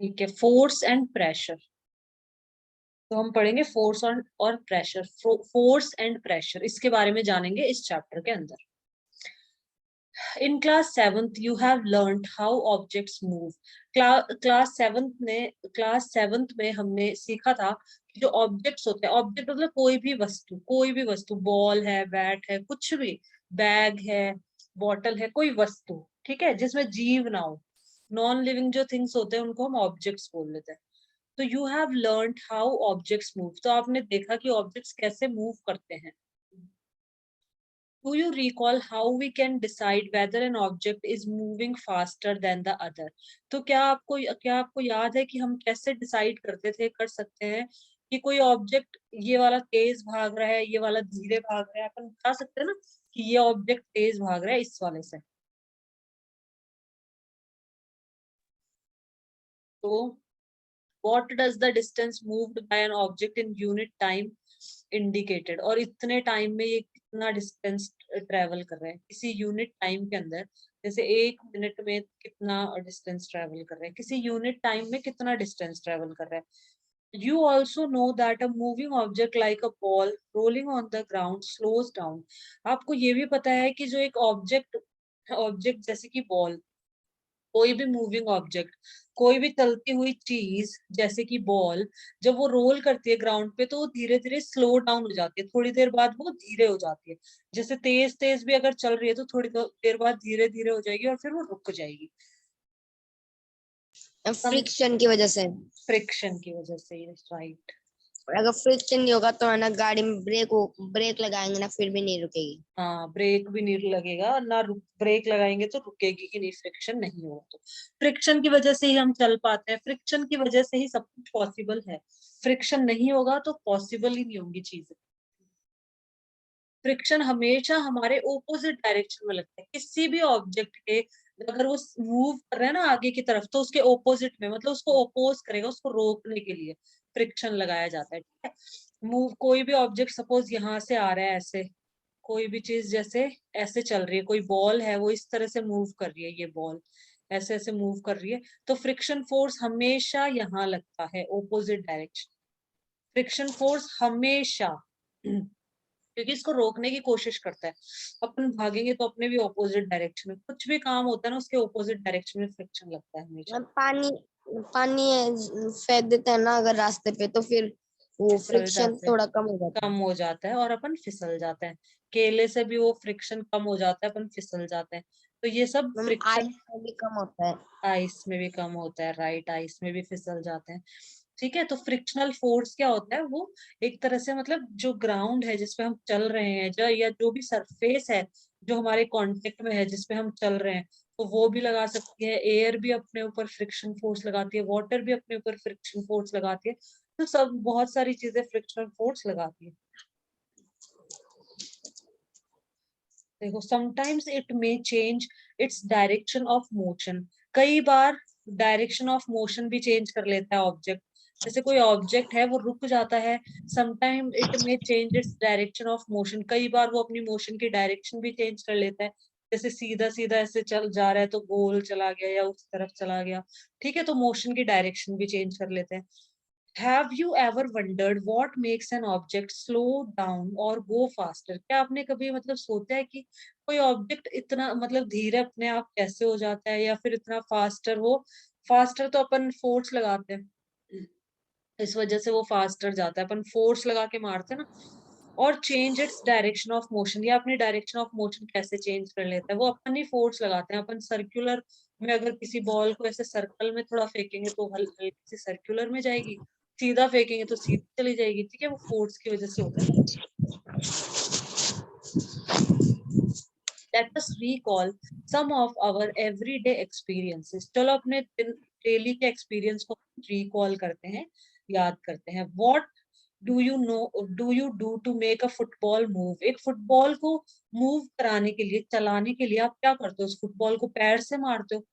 ठीक है, force and pressure. तो हम पढ़ेंगे फोर्स और प्रेशर, फोर्स एंड प्रेशर, इसके बारे में जानेंगे इस चैप्टर के अंदर। In class seventh you have learned how objects move. Class seventh में हमने सीखा था कि जो ऑब्जेक्ट्स होते हैं, ऑब्जेक्ट मतलब कोई भी वस्तु, बॉल है, बैट है, कुछ भी, बैग है, बॉटल है, कोई वस्तु, ठीक है, जिसमें जीव ना हो, नॉन लिविंग जो थिंग्स होते हैं उनको हम ऑब्जेक्ट्स बोल लेते हैं। तो you have learned how objects move, तो आपने देखा कि ऑब्जेक्ट्स कैसे मूव करते हैं। Do you recall how we can decide whether an object is moving faster than the other? तो क्या आपको याद है कि हम कैसे डिसाइड कर सकते हैं कि कोई ऑब्जेक्ट, ये वाला तेज भाग रहा है, ये वाला धीरे भाग रहा है, अपन बता सकते हैं ना कि ये ऑब्जेक्ट तेज भाग रहा है इस वाले से। तो what does the distance moved by an object in unit time indicated, और इतने टाइम में ये कितना डिस्टेंस ट्रेवल कर रहा है किसी यूनिट टाइम के अंदर, जैसे 1 मिनट में कितना डिस्टेंस ट्रेवल कर रहा है, किसी यूनिट टाइम में कितना डिस्टेंस ट्रेवल कर रहा है। You also know that a moving object like a ball rolling on the ground slows down. आपको ये भी पता है कि जो एक ऑब्जेक्ट ऑब्जेक्ट जैसे कि बॉल, कोई भी मूविंग ऑब्जेक्ट, कोई भी चलती हुई चीज जैसे कि बॉल, जब वो रोल करती है ग्राउंड पे तो वो धीरे धीरे स्लो डाउन हो जाती है, थोड़ी देर बाद वो धीरे हो जाती है। जैसे तेज तेज भी अगर चल रही है तो थोड़ी देर बाद धीरे धीरे हो जाएगी और फिर वो रुक जाएगी। फ्रिक्शन की वजह से। फ्रिक्शन की वजह से, राइट। अगर फ्रिक्शन नहीं होगा तो है ना, गाड़ी में ब्रेक लगाएंगे ना, फिर भी नहीं रुकेगी। हाँ, ब्रेक भी नहीं लगेगा ना, ब्रेक लगाएंगे तो रुकेगी कि नहीं, फ्रिक्शन नहीं होगा तो। फ्रिक्शन की वजह से ही हम चल पाते हैं, फ्रिक्शन की वजह से ही सब कुछ पॉसिबल है। फ्रिक्शन नहीं होगा तो पॉसिबल ही नहीं होंगी चीजें। फ्रिक्शन हमेशा हमारे ओपोजिट डायरेक्शन में लगता है किसी भी ऑब्जेक्ट के। अगर वो मूव कर रहा है ना आगे की तरफ, तो उसके ओपोजिट में, मतलब उसको ओपोज करेगा, उसको रोकने के लिए फ्रिक्शन लगाया जाता है, ठीक है। मूव, कोई भी ऑब्जेक्ट सपोज यहाँ से आ रहा है ऐसे, कोई भी चीज जैसे ऐसे चल रही है, कोई बॉल है वो इस तरह से मूव कर रही है, ये बॉल ऐसे ऐसे मूव कर रही है, तो फ्रिक्शन फोर्स हमेशा यहाँ लगता है, ओपोजिट डायरेक्शन। फ्रिक्शन फोर्स हमेशा क्योंकि इसको रोकने की कोशिश करता है। अपन भागेंगे तो अपने भी ऑपोजिट डायरेक्शन में, कुछ भी काम होता है ना उसके ऑपोजिट डायरेक्शन में फ्रिक्शन लगता है हमेशा। पानी पानी फेंक देते हैं ना अगर रास्ते पे, तो फिर वो फिसल फ्रिक्शन जाते हैं, थोड़ा कम हो जाता कम है। हो जाता है और अपन फिसल जाते हैं। केले से भी वो फ्रिक्शन कम हो जाता है, अपन फिसल जाते हैं। तो ये सब फ्रिक्शन, आइस में भी कम होता है। आइस में भी कम होता है, राइट, आइस में भी फिसल जाते हैं। ठीक है, तो फ्रिक्शनल फोर्स क्या होता है, वो एक तरह से मतलब जो ग्राउंड है जिसपे हम चल रहे हैं, जो या जो भी सरफेस है जो हमारे कांटेक्ट में है जिसपे हम चल रहे हैं, तो वो भी लगा सकती है, एयर भी अपने ऊपर फ्रिक्शन फोर्स लगाती है, वाटर भी अपने ऊपर फ्रिक्शन फोर्स लगाती है। तो सब बहुत सारी चीजें फ्रिक्शनल फोर्स लगाती है। देखो, sometimes it may change it's direction of motion, कई बार डायरेक्शन ऑफ मोशन भी चेंज कर लेता है ऑब्जेक्ट। जैसे कोई ऑब्जेक्ट है वो रुक जाता है, sometime it may change it's direction of motion, कई बार वो अपनी मोशन की डायरेक्शन भी चेंज कर लेता है। जैसे सीधा सीधा ऐसे चल जा रहा है तो गोल चला गया या उस तरफ चला गया, ठीक है, तो मोशन की डायरेक्शन भी चेंज कर लेते हैं। Have you ever wondered what makes an object slow down or go faster? क्या आपने कभी मतलब सोचा है कि कोई ऑब्जेक्ट इतना मतलब धीरे अपने आप कैसे हो जाता है या फिर इतना फास्टर हो? फास्टर तो अपन फोर्स लगाते हैं, इस वजह से वो फास्टर जाता है, अपन फोर्स लगा के मारते हैं ना। और change it's direction of motion, या अपनी डायरेक्शन ऑफ मोशन कैसे चेंज कर लेता है, वो अपन ही फोर्स लगाते हैं। अपन सर्कुलर में अगर किसी बॉल को ऐसे सर्कल में थोड़ा फेंकेंगे तो हल्की सी सर्कुलर में जाएगी, सीधा फेंकेंगे तो सीधी चली जाएगी, ठीक है, वो फोर्स की वजह से होता है। Let us recall some of our everyday experiences. चलो अपने डेली के एक्सपीरियंस को रिकॉल करते हैं, याद करते हैं। What do you do to make a football move? एक फुटबॉल को मूव कराने के लिए, चलाने के लिए आप क्या करते हो? उस फुटबॉल को पैर से मारते हो,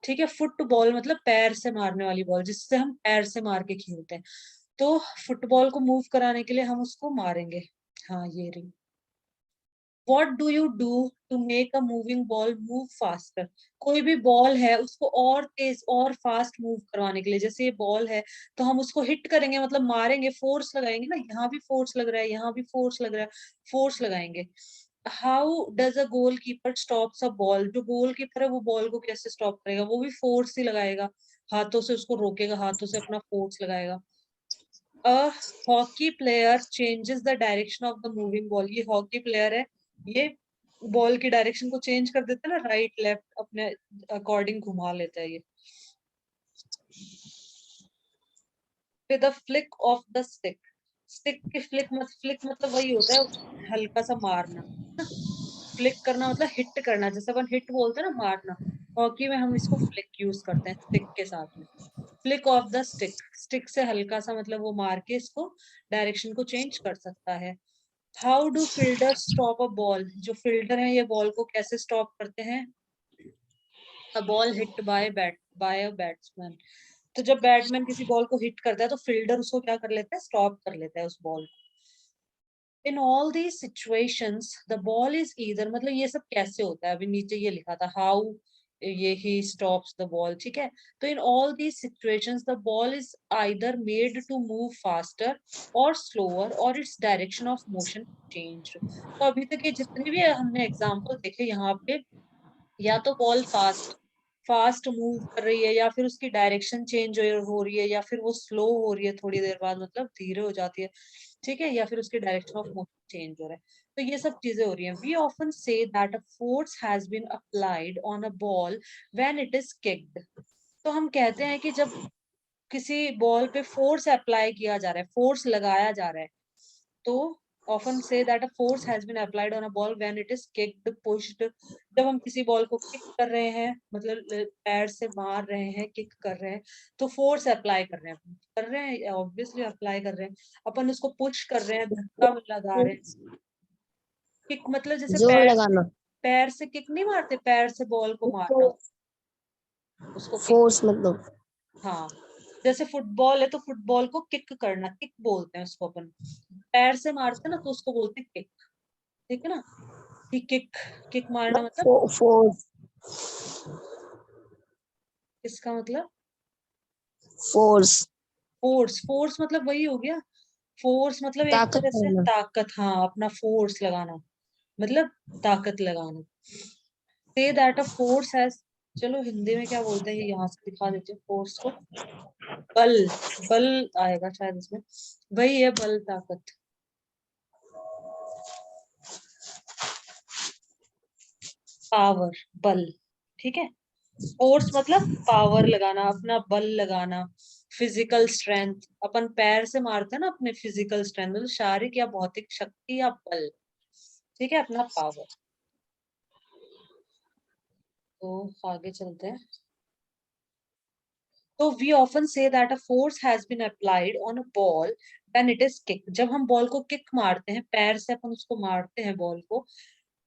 ठीक है, फुटबॉल मतलब पैर से मारने वाली बॉल जिससे हम पैर से मार के खेलते हैं। तो फुटबॉल को मूव कराने के लिए हम उसको मारेंगे। हाँ, ये रही। What do you do to make a moving ball move faster? कोई भी बॉल है उसको और तेज और फास्ट मूव करवाने के लिए, जैसे ये बॉल है तो हम उसको हिट करेंगे, मतलब मारेंगे, फोर्स लगाएंगे ना, यहाँ भी फोर्स लग रहा है, यहाँ भी फोर्स लग रहा है, फोर्स लगाएंगे। How does a goal keeper stops a ball? जो गोल कीपर है वो बॉल को कैसे स्टॉप करेगा? वो भी फोर्स ही लगाएगा, हाथों से उसको रोकेगा, हाथों से अपना फोर्स लगाएगा। A hockey player changes the direction of the moving ball. ये हॉकी प्लेयर है, ये बॉल की डायरेक्शन को चेंज कर देता है ना, राइट लेफ्ट अपने अकॉर्डिंग घुमा लेता है ये। With the flick of the stick, stick की फ्लिक मतलब वही होता है हल्का सा मारना, फ्लिक करना मतलब हिट करना, जैसे अपन हिट बोलते हैं ना, मारना। हॉकी में हम इसको फ्लिक यूज करते हैं स्टिक के साथ में। Flick of the stick, stick से हल्का सा मतलब वो मार के इसको डायरेक्शन को चेंज कर सकता है। How do fielder stop a ball? जो फील्डर है ये बॉल को कैसे स्टॉप करते हैं? A ball hit by a batsman. तो जब बैट्समैन किसी बॉल को हिट करता है तो फील्डर उसको क्या कर लेता है? स्टॉप कर लेता है उस बॉल को। इन all these situations the ball is either, मतलब ये सब कैसे होता है, अभी नीचे ये लिखा था हाउ ये ही स्टॉप्स द बॉल, ठीक है। तो in all these situations the ball is either made to move faster और स्लोअर और its direction of motion change. तो अभी तक ये जितने भी हमने एग्जांपल देखे यहाँ पे, या तो बॉल फास्ट फास्ट मूव कर रही है, या फिर उसकी डायरेक्शन चेंज हो रही है, या फिर वो स्लो हो रही है थोड़ी देर बाद, मतलब धीरे हो जाती है, ठीक है, या फिर उसकी डायरेक्शन ऑफ मोशन चेंज हो रहा है। तो ये सब चीजें हो रही हैं। We often say that a force has been applied on a ball when it is kicked. तो हम कहते हैं कि जब किसी बॉल पे फोर्स अप्लाई किया जा रहा है, फोर्स लगाया जा रहा है, तो often say that a force has been applied on a ball when it is kicked pushed। जब हम किसी बॉल को किक कर रहे हैं, मतलब पैर से मार रहे हैं, किक कर रहे हैं, तो फोर्स अप्लाई कर रहे हैं ऑब्वियसली अप्लाई कर रहे हैं। अपन उसको पुश कर रहे हैं, धक्का लगा रहे हैं। किक मतलब जैसे जोर पैर से, लगाना। पैर से किक नहीं मारते, पैर से बॉल को मारना, उसको किक। फोर्स मतलब। हाँ, जैसे फुटबॉल है तो फुटबॉल को किक करना, किक बोलते हैं उसको अपन। पैर से मारते हैं ना तो उसको बोलते हैं किक, ठीक है ना। कि किक, किक मारना मतलब फोर्स। इसका मतलब फोर्स फोर्स, फोर्स मतलब वही हो गया। फोर्स मतलब एक ताकत तरह से करना। ताकत, हाँ अपना फोर्स लगाना, मतलब ताकत लगाना। से दैट अ फोर्स हैज, चलो हिंदी में क्या बोलते हैं ये यहाँ से दिखा देते हैं फोर्स को। बल, बल आएगा शायद इसमें, वही है बल, ताकत, पावर, बल, ठीक है। फोर्स मतलब पावर लगाना, अपना बल लगाना, फिजिकल स्ट्रेंथ। अपन पैर से मारते हैं ना, अपने फिजिकल स्ट्रेंथ मतलब शारीरिक या भौतिक शक्ति या बल, ठीक है, अपना पावर। तो आगे चलते हैं। तो we often say that a force has been applied on a ball when it is kick. जब हम बॉल को किक मारते हैं, पैर से अपन उसको मारते हैं बॉल को,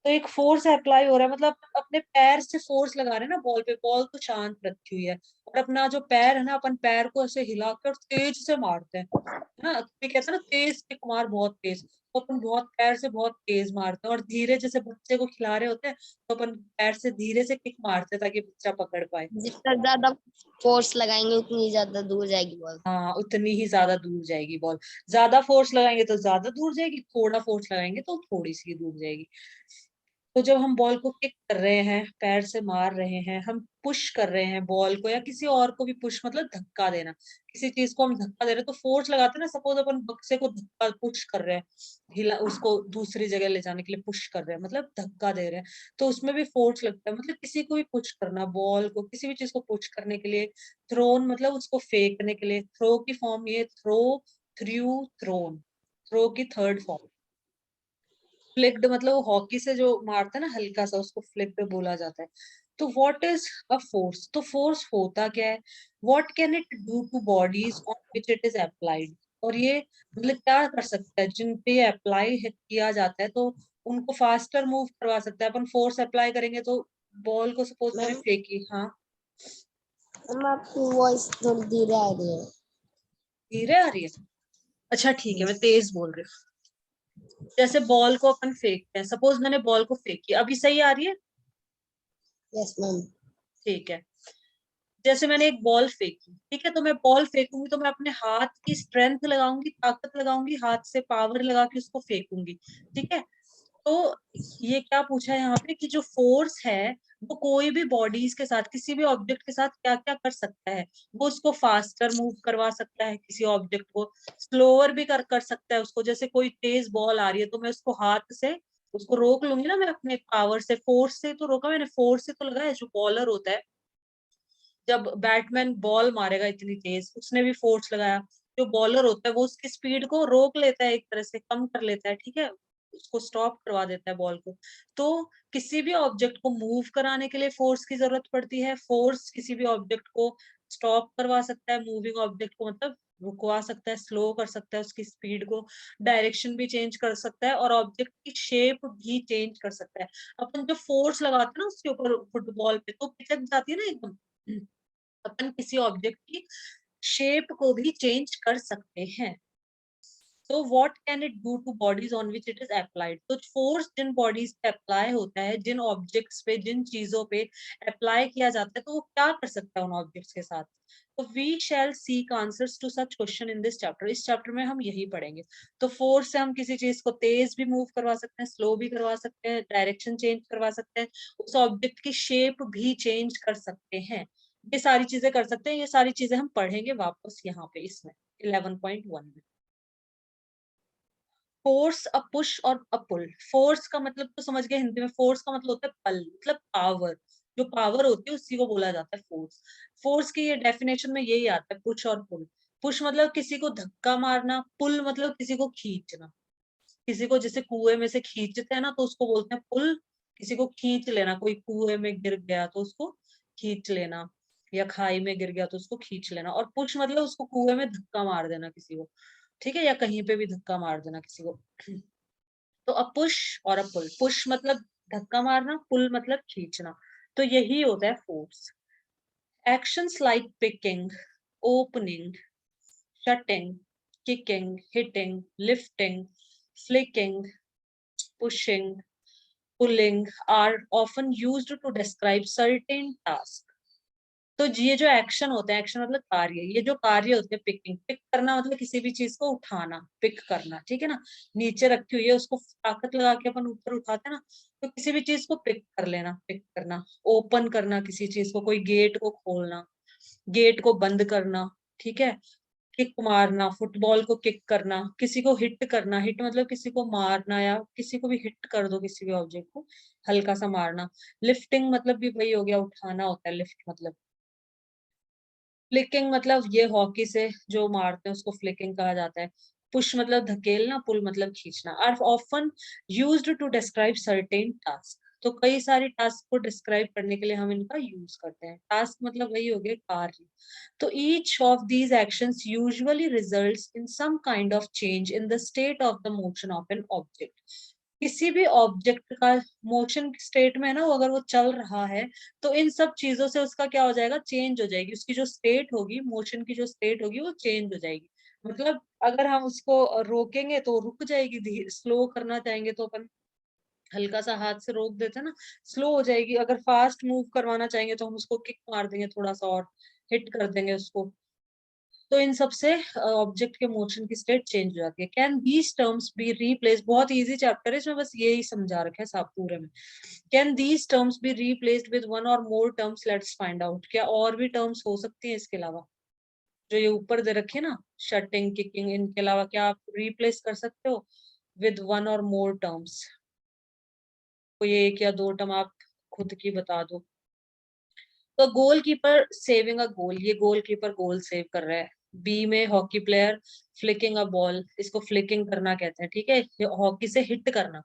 तो एक फोर्स अप्लाई हो रहा है, मतलब अपने पैर से फोर्स लगा रहे हैं ना बॉल पे। बॉल तो शांत रखी हुई है और अपना जो पैर है ना, अपन पैर को ऐसे हिलाकर तेज से मारते हैं, है ना। ये कहते हैं ना तेज किक मार, बहुत तेज, तो अपन बहुत पैर से बहुत तेज मारते हैं। और धीरे, जैसे बच्चे को खिला रहे होते हैं तो अपन पैर से धीरे से किक मारते हैं ताकि बच्चा पकड़ पाए। जितना ज्यादा फोर्स लगाएंगे उतनी ज्यादा दूर जाएगी बॉल। हाँ, उतनी ही ज्यादा दूर जाएगी बॉल। ज्यादा फोर्स लगाएंगे तो ज्यादा दूर जाएगी, थोड़ा फोर्स लगाएंगे तो थोड़ी सी दूर जाएगी। तो जब हम बॉल को किक कर रहे हैं, पैर से मार रहे हैं, हम पुश कर रहे हैं बॉल को, या किसी और को भी पुश मतलब धक्का देना, किसी चीज को हम धक्का दे रहे हैं तो फोर्स लगाते हैं ना। सपोज अपन बक्से को धक्का पुश कर रहे हैं, हिला उसको दूसरी जगह ले जाने के लिए पुश कर रहे हैं, मतलब धक्का दे रहे हैं, तो उसमें भी फोर्स लगता है। मतलब किसी को भी पुश करना, बॉल को किसी भी चीज को पुश करने के लिए। थ्रोन मतलब उसको फेंकने के लिए, थ्रो की फॉर्म ये थ्रो, थ्रू, थ्रोन, थ्रो की थर्ड फॉर्म। फ्लिक्ड मतलब वो हॉकी से जो मारता है ना हल्का सा, उसको फ्लिक्ड बोला जाता है। तो व्हाट इज अ फोर्स? तो फोर्स होता क्या है? What can it do two bodies on which it is applied? और ये मतलब क्या कर सकता है जिन पे ये अप्लाई किया जाता है, तो उनको फास्टर मूव करवा सकता है। अपन फोर्स अप्लाई करेंगे तो बॉल को सपोज मैंने मैम, फेंकी, हाँ, आपकी वॉइस थोड़ी धीरे आ रही है। धीरे आ रही है, अच्छा ठीक है, मैं तेज बोल रही हूँ। जैसे बॉल को अपन फेंकते हैं, सपोज मैंने बॉल को फेंकी, अभी सही आ रही है? Yes ma'am. ठीक है। जैसे मैंने एक बॉल फेंकी, ठीक है, तो मैं बॉल फेंकूंगी तो मैं अपने हाथ की स्ट्रेंथ लगाऊंगी, ताकत लगाऊंगी, हाथ से पावर लगा के उसको फेंकूंगी, ठीक है। तो ये क्या पूछा है यहाँ पे कि जो फोर्स है वो कोई भी बॉडीज के साथ, किसी भी ऑब्जेक्ट के साथ क्या क्या कर सकता है। वो उसको फास्टर मूव करवा सकता है, किसी ऑब्जेक्ट को स्लोअर भी कर सकता है उसको। जैसे कोई तेज बॉल आ रही है तो मैं उसको हाथ से उसको रोक लूंगी ना, मैं अपने पावर से, फोर्स से तो रोका मैंने, फोर्स से तो लगाया। जो बॉलर होता है, जब बैटमैन बॉल मारेगा इतनी तेज, उसने भी फोर्स लगाया। जो बॉलर होता है वो उसकी स्पीड को रोक लेता है, एक तरह से कम कर लेता है, ठीक है, उसको स्टॉप करवा देता है बॉल को। तो किसी भी ऑब्जेक्ट को मूव कराने के लिए फोर्स की जरूरत पड़ती है। फोर्स किसी भी ऑब्जेक्ट को स्टॉप करवा सकता है, मूविंग ऑब्जेक्ट को मतलब रुकवा सकता है, स्लो कर सकता है उसकी स्पीड को, डायरेक्शन भी चेंज कर सकता है, और ऑब्जेक्ट की शेप भी चेंज कर सकता है। अपन जो फोर्स लगाते हैं ना उसके ऊपर फुटबॉल पे, तो पिचक जाती है ना एकदम। अपन किसी ऑब्जेक्ट की शेप को भी चेंज कर सकते हैं। तो what can it do two bodies on which it is applied. तो फोर्स जिन बॉडीज पे अप्लाई होता है, जिन ऑब्जेक्ट्स पे, जिन चीजों पे अप्लाई किया जाता है, तो वो क्या कर सकता है उन ऑब्जेक्ट्स के साथ। तो we shall seek answers to such question in this chapter. इस चैप्टर में हम यही पढ़ेंगे। तो फोर्स से हम किसी चीज को तेज भी मूव करवा सकते हैं, स्लो भी करवा सकते हैं, डायरेक्शन चेंज करवा सकते हैं, उस ऑब्जेक्ट की शेप भी चेंज कर सकते हैं। ये सारी चीजें कर सकते हैं। ये सारी चीजें हम पढ़ेंगे वापस यहाँ पे इसमें 11.1 में। Force, a push or a pull. Force का मतलब तो समझ गए हिंदी में। फोर्स का मतलब होता है पल, मतलब पावर। जो पावर होती है उसी को बोला जाता है फोर्स। फोर्स की ये डेफिनेशन में यही आता है, पुश और पुल। पुश मतलब किसी को धक्का मारना, पुल मतलब किसी को खींचना। किसी को जैसे कुएं में से खींचते हैं ना, तो उसको बोलते हैं पुल। किसी को खींच लेना, कोई कुएं में गिर गया तो उसको खींच लेना, या खाई में गिर गया तो उसको खींच लेना। और पुश मतलब उसको कुएं में धक्का मार देना किसी को, ठीक है, या कहीं पे भी धक्का मार देना किसी को। तो अ push or a pull. Push मतलब धक्का मारना, पुल मतलब खींचना। तो यही होता है force. Actions like picking, opening, shutting, kicking, hitting, lifting, flicking, pushing, pulling are often used to describe certain tasks. तो ये जो एक्शन होते हैं, एक्शन मतलब कार्य, ये जो कार्य होते हैं, पिकिंग, पिक करना मतलब किसी भी चीज को उठाना, पिक करना, ठीक है ना। नीचे रखी हुई है उसको ताकत लगा के अपन ऊपर उठाते हैं ना, तो किसी भी चीज को पिक कर लेना, पिक करना। ओपन करना किसी चीज को, कोई गेट को खोलना, गेट को बंद करना, ठीक है। किक मारना, फुटबॉल को किक करना, किसी को हिट करना, हिट मतलब किसी को मारना, या किसी को भी हिट कर दो, किसी भी ऑब्जेक्ट को हल्का सा मारना। लिफ्टिंग मतलब भी वही हो गया, उठाना होता है लिफ्ट मतलब। फ्लिकिंग मतलब ये हॉकी से जो मारते हैं उसको फ्लिकिंग कहा जाता है। पुश मतलब धकेलना, पुल मतलब खींचना। Are often used to describe certain task. तो कई सारे टास्क को डिस्क्राइब करने के लिए हम इनका यूज करते हैं। टास्क मतलब वही हो गया, कार्य। तो each of these actions usually results in some kind of change in the state of the motion of an object. किसी भी ऑब्जेक्ट का मोशन स्टेट में है ना, वो अगर वो चल रहा है, तो इन सब चीजों से उसका क्या हो जाएगा, चेंज हो जाएगी। उसकी जो स्टेट होगी, मोशन की जो स्टेट होगी, वो चेंज हो जाएगी। मतलब अगर हम उसको रोकेंगे तो रुक जाएगी, धीरे स्लो करना चाहेंगे तो अपन हल्का सा हाथ से रोक देते हैं ना, स्लो हो जाएगी। अगर फास्ट मूव करवाना चाहेंगे तो हम उसको किक मार देंगे थोड़ा सा, और हिट कर देंगे उसको। तो इन सब से ऑब्जेक्ट के मोशन की स्टेट चेंज हो जाती है। Can these terms be replace. बहुत इजी चैप्टर है, इसमें बस यही समझा रखा है सब पूरे में। Can these terms be replaced with one or more terms, let's find out. क्या और भी टर्म्स हो सकती है इसके अलावा, जो ये ऊपर दे रखे ना, शटिंग, किकिंग, इनके अलावा क्या आप रिप्लेस कर सकते हो with one or more terms. कोई एक या दो टर्म आप खुद की बता दो। तो गोलकीपर सेविंग अ गोल, ये गोलकीपर गोल सेव कर रहा है। बी में hockey player flicking a ball, इसको फ्लिकिंग करना कहते हैं, ठीक है, हॉकी से हिट करना।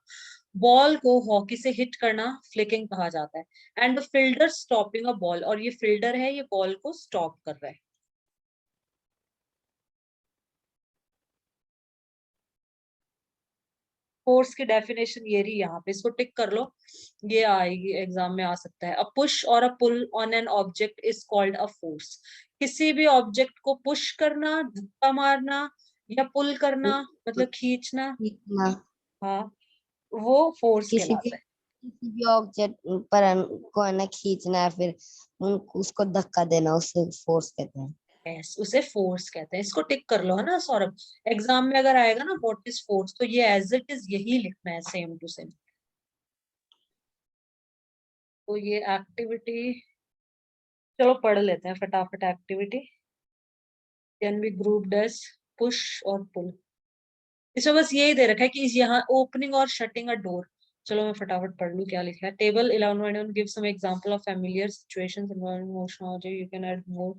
बॉल को हॉकी से हिट करना फ्लिकिंग कहा जाता है। And the fielder stopping a ball, और ये फील्डर है, ये बॉल को स्टॉप कर रहा है। फोर्स की डेफिनेशन ये रही यहाँ पे, इसको टिक कर लो, ये आएगी एग्जाम में, आ सकता है। A push or a pull on an object is called a force. किसी भी ऑब्जेक्ट को पुश करना, धक्का मारना, या पुल करना मतलब खींचना, खींचना। हाँ, वो फोर्स कहलाता है। किसी भी ऑब्जेक्ट पर को है ना खींचना है, फिर उसको धक्का देना, उसे फोर्स कहते हैं। यस, उसे फोर्स कहते हैं। इसको टिक कर लो है ना सौरभ, एग्जाम में अगर आएगा ना व्हाट इज फोर्स, तो ये एज इट इज यही लिखना है, सेम टू सेम। तो ये एक्टिविटी, चलो पढ़ लेते हैं फटाफट activity. Can be grouped as push और पुल। इसमें बस यही दे रखा है कि इस यहाँ ओपनिंग और शटिंग अ डोर। चलो मैं फटाफट पढ़ लूँ क्या लिखा है। Table 11 give some example of familiar situations involving motion object, you can add more,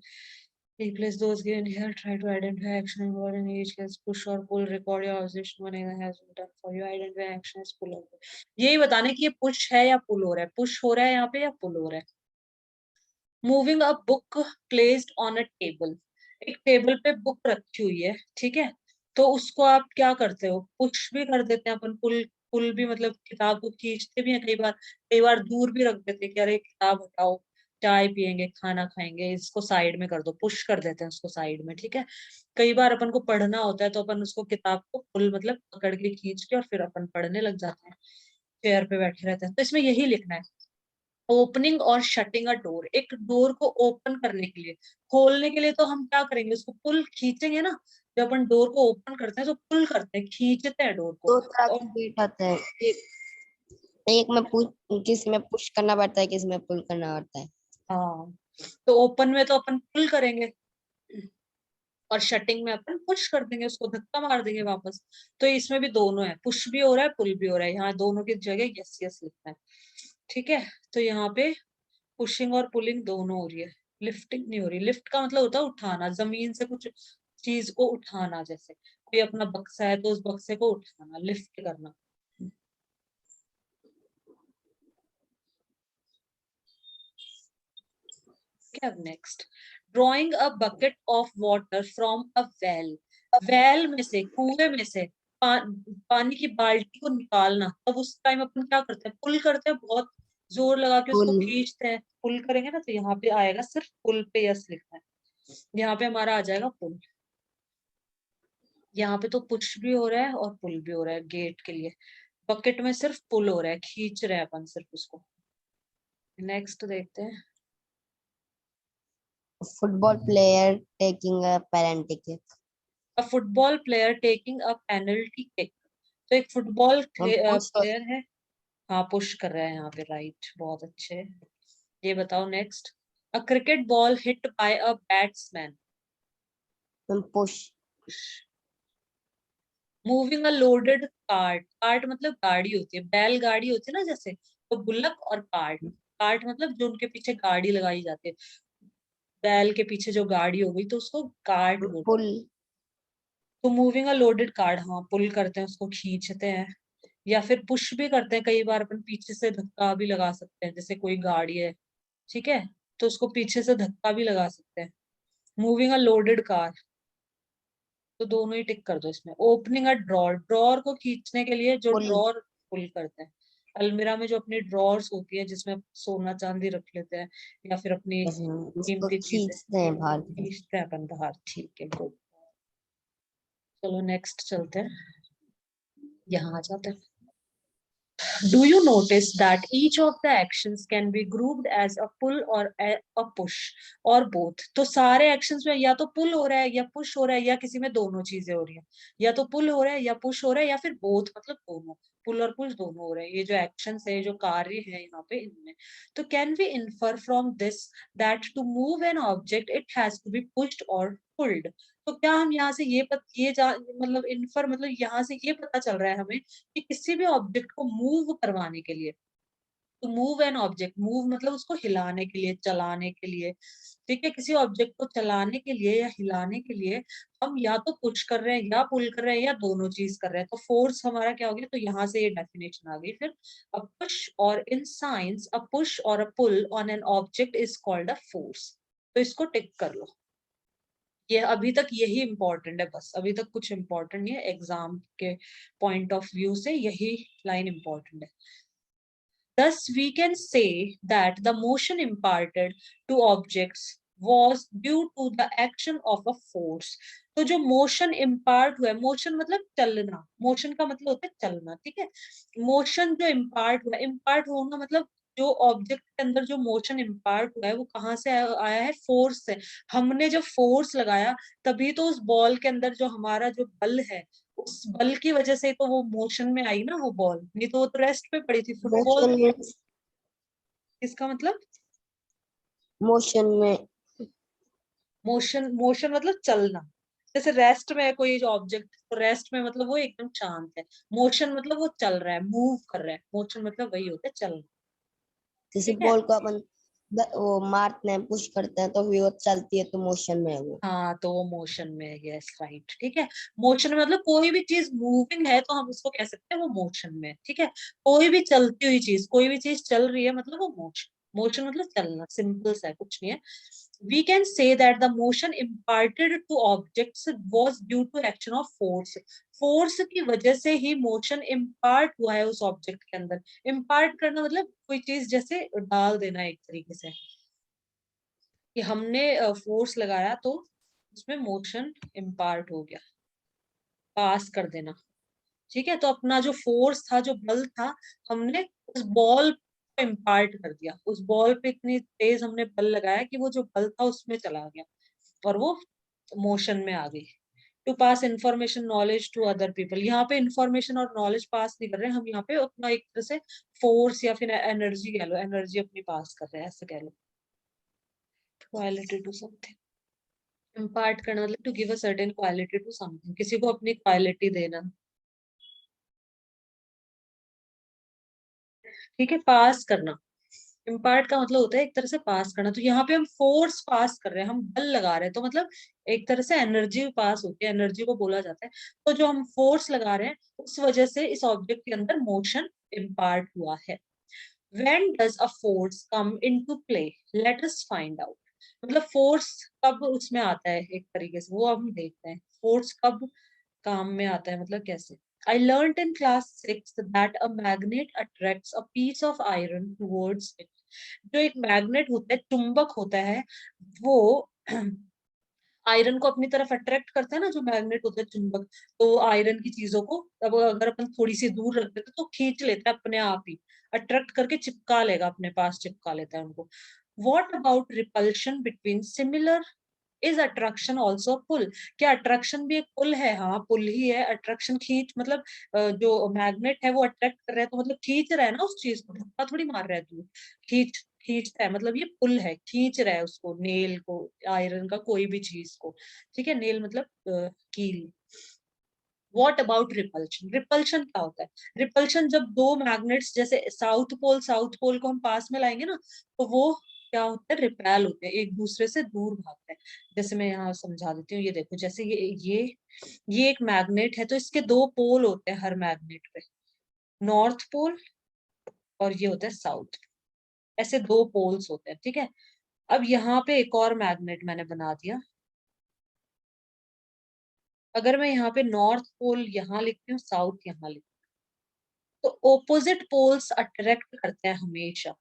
replace those given here, try to identify action involved in each case, push or pull, record your observation when it has been done for you, identify action as pull or pull। यही बताने कि ये push है या पुल हो रहा है, push हो रहा है यहाँ पे या पुल हो रहा है। Moving a book placed on a table, एक टेबल पे बुक रखी हुई है, ठीक है, तो उसको आप क्या करते हो, पुश भी कर देते हैं अपन, पुल, पुल भी मतलब किताब को खींचते भी हैं कई बार दूर भी रख देते हैं कि अरे किताब हटाओ, चाय पियेंगे, खाना खाएंगे, इसको साइड में कर दो, पुश कर देते हैं उसको साइड में, ठीक है। कई बार अपन को पढ़ना होता है तो अपन उसको किताब को पुल मतलब पकड़ के खींच के और फिर अपन पढ़ने लग जाते हैं, चेयर पे बैठे रहते हैं। तो इसमें यही लिखना है, ओपनिंग और शटिंग अ डोर, एक डोर को ओपन करने के लिए, खोलने के लिए तो हम क्या करेंगे, उसको पुल खींचेंगे ना, जब अपन डोर को ओपन करते हैं तो पुल करते हैं, खींचते हैं डोर को। दो तरह और के गेट आते हैं, एक में पुश, किसी में पुश करना पड़ता है, किसी में पुल करना पड़ता है। हाँ, तो ओपन में तो अपन पुल करेंगे और शटिंग में अपन पुश कर देंगे, उसको धक्का मार देंगे वापस। तो इसमें भी दोनों है, पुश भी हो रहा है, पुल भी हो रहा है, यहाँ दोनों की जगह यस यस लिखना है, ठीक है। तो यहाँ पे पुशिंग और पुलिंग दोनों हो रही है, लिफ्टिंग नहीं हो रही। लिफ्ट का मतलब होता है उठाना, जमीन से कुछ चीज को उठाना, जैसे कोई अपना बक्सा है तो उस बक्से को उठाना, लिफ्ट करना। क्या next, drawing a bucket of water from a well, well में से, कुएं में से पानी की बाल्टी को निकालना, तब उस टाइम अपन क्या करते हैं, पुल करते हैं, बहुत जोर लगा के उसको पुल। खींचते हैं, पुल करेंगे ना, तो यहाँ पे आएगा सिर्फ पुल पे यस लिखना है, यहाँ पे हमारा आ जाएगा पुल। यहाँ पे तो पुश भी हो रहा है और पुल भी हो रहा है गेट के लिए, बकेट में सिर्फ पुल हो रहा है, खींच रहे हैं अपन सिर्फ उसको। नेक्स्ट देखते हैं। Football player taking a penalty kick. A football player taking a penalty kick, तो एक फुटबॉल पुश और प्लेयर है, हाँ पुश कर रहा है यहाँ पे, राइट, बहुत अच्छे। ये बताओ next, a cricket ball hit by a batsman, push. Moving a loaded cart, cart मतलब गाड़ी होती है, बैल गाड़ी होती है ना जैसे, तो बुलक और कार्ट, कार्ट मतलब जो उनके पीछे गाड़ी लगाई जाती है, बैल के पीछे जो गाड़ी हो गई तो उसको कार्ट बोलते पुल। हैं। तो मूविंग अ लोडेड कार्ट, हाँ पुल करते हैं, उसको खींचते हैं, या फिर पुश भी करते हैं, कई बार अपन पीछे से धक्का भी लगा सकते हैं, जैसे कोई गाड़ी है, ठीक है, तो उसको पीछे से धक्का भी लगा सकते हैं। मूविंग अ लोडेड कार, तो दोनों ही टिक कर दो इसमें। ओपनिंग अ ड्रॉर, ड्रॉर को खींचने के लिए जो पुल। ड्रॉर पुल करते हैं, अलमीरा में जो अपनी ड्रॉर्स होती है जिसमें सोना चांदी रख लेते हैं या फिर अपनी उसको कीमती चीजें, खींचते हैं बाहर की तरफ। खींचते हैं अपन बाहर, ठीक है गुड। चलो नेक्स्ट चलते हैं, यहाँ आ जाते हैं। Do you notice that each of the actions can be grouped as a pull or a push or both? तो सारे actions में या तो pull हो रहा है या push हो रहा है या किसी में दोनों चीजें हो रही हैं, या तो pull हो रहा है या push हो रहा है या फिर both मतलब दोनों, पुल और पुश दोनों हो रहे हैं, ये जो actions है, जो कार्य है यहाँ पे इनमें। तो can we infer from this that to move an object it has to be pushed or pulled? तो क्या हम यहाँ से मतलब इन्फर मतलब यहाँ से ये पता चल रहा है हमें कि किसी भी ऑब्जेक्ट को मूव करवाने के लिए, तो मूव एन ऑब्जेक्ट, मूव मतलब उसको हिलाने के लिए, चलाने के लिए, ठीक है, किसी ऑब्जेक्ट को चलाने के लिए या हिलाने के लिए हम या तो पुश कर रहे हैं या पुल कर रहे हैं या दोनों चीज कर रहे हैं, तो फोर्स हमारा क्या हो गया, तो यहाँ से ये डेफिनेशन आ गई फिर। अ पुश और in science a push or a pull on an object is called a force. तो इसको टिक कर लो, ये अभी तक यही इंपॉर्टेंट है, बस अभी तक कुछ इंपॉर्टेंट नहीं है, एग्जाम के पॉइंट ऑफ व्यू से यही लाइन इंपॉर्टेंट है। Thus, we can say that the motion imparted to objects was due to the action of a force। तो जो मोशन इम्पार्ट हुआ है, मोशन मतलब चलना, मोशन का मतलब होता है चलना, ठीक है। मोशन जो इम्पार्ट हुआ, इम्पार्ट होना मतलब जो ऑब्जेक्ट के अंदर जो मोशन इम्पार्ट हुआ है वो कहाँ से आया है, फोर्स से। हमने जब फोर्स लगाया तभी तो उस बॉल के अंदर जो हमारा जो बल है, उस बल की वजह से तो वो मोशन में आई ना वो बॉल, नहीं तो वो तो रेस्ट पे पड़ी थी। फुटबॉल मोशन मीन्स, इसका मतलब, मोशन में, मोशन, मोशन मतलब चलना। जैसे रेस्ट में है कोई ऑब्जेक्ट, तो रेस्ट में मतलब वो एकदम शांत है। मोशन मतलब वो चल रहा है, मूव कर रहा है। मोशन मतलब वही होता है, चलना। किसी ठीक है। बॉल को अपन वो मारते हैं, पुश करते हैं, तो भी वो चलती है, तो मोशन में है वो। हाँ, तो वो मोशन में है, यस राइट, ठीक है। मोशन में मतलब कोई भी चीज मूविंग है तो हम उसको कह सकते हैं वो मोशन में है, ठीक है। कोई भी चलती हुई चीज, कोई भी चीज चल रही है मतलब वो मोशन। मोशन मतलब चलना, सिंपल सा है, कुछ नहीं है। We can say that the motion imparted to objects was due to action of force। Force की वजह से ही मोशन इम्पार्ट हुआ है उस ऑब्जेक्ट के अंदर। इम्पार्ट करना मतलब कोई चीज जैसे डाल देना एक तरीके से, कि हमने फोर्स लगाया तो उसमें मोशन इम्पार्ट हो गया, पास कर देना। ठीक है, तो अपना जो फोर्स था, जो बल था, हमने उस बॉल को इम्पार्ट कर दिया। उस बॉल पे इतनी तेज हमने बल लगाया कि वो जो बल था उसमें चला गया और वो मोशन में आ गई। To pass information knowledge to other people, यहाँ पे इंफॉर्मेशन और नॉलेज पास नहीं कर रहे हैं हम, यहाँ पे अपना एक तरह से फोर्स या फिर एनर्जी कह लो, एनर्जी अपनी पास कर रहे हैं, ऐसे कह लो। क्वालिटी टू समथिंग, इम्पार्ट करना मतलब to give a certain quality to something, किसी को अपनी क्वालिटी देना। ठीक है, पास करना। इम्पार्ट का मतलब होता है एक तरह से पास करना। तो यहाँ पे हम फोर्स पास कर रहे हैं, हम बल लगा रहे हैं, तो मतलब एक तरह से एनर्जी पास होती है, एनर्जी को बोला जाता है। तो जो हम फोर्स लगा रहे हैं उस वजह से इस ऑब्जेक्ट के अंदर मोशन इम्पार्ट हुआ है। When does a force come into play? Let us find out। मतलब फोर्स कब उसमें आता है एक तरीके से, वो हम देखते हैं। फोर्स कब काम में आता है, मतलब कैसे। I learned in class 6 that a magnet attracts a piece of iron towards it। जो एक मैग्नेट होता है, चुंबक होता है, वो आयरन को अपनी तरफ अट्रैक्ट करता है ना, जो मैग्नेट होता है चुंबक। तो आयरन की चीजों को अब अगर अपन थोड़ी सी दूर रख देते तो खींच लेता है अपने आप ही, अट्रैक्ट करके चिपका लेगा, अपने पास चिपका लेता है उनको। What about repulsion between similar, is attraction also pull? क्या अट्रैक्शन भी एक पुल है? हाँ, पुल ही है। अट्रैक्शन खींच मतलब जो मैग्नेट है वो अट्रैक्ट कर रहा है, तो मतलब खींच रहा है ना उस चीज को, धक्का थोड़ी मार रहा है तू। खींच, खींचता है मतलब ये पुल है, खींच रहा है उसको, नेल को, आयरन का कोई भी चीज को। ठीक है, नेल मतलब कील। What about repulsion? रिपल्शन क्या होता है? रिपल्शन जब दो मैग्नेट्स, जैसे साउथ पोल को हम पास में लाएंगे ना, तो वो क्या होता है, रिपेल होते हैं, एक दूसरे से दूर भागते हैं। जैसे मैं यहाँ समझा देती हूँ, ये देखो, जैसे ये एक मैग्नेट है, तो इसके दो पोल होते हैं हर मैग्नेट पे, नॉर्थ पोल और ये होता है साउथ। ऐसे दो पोल्स होते हैं, ठीक है। अब यहाँ पे एक और मैग्नेट मैंने बना दिया। अगर मैं यहाँ पे नॉर्थ पोल यहाँ लिखती हूँ, साउथ यहाँ लिखती हूँ, तो ओपोजिट पोल्स अट्रैक्ट करते हैं हमेशा।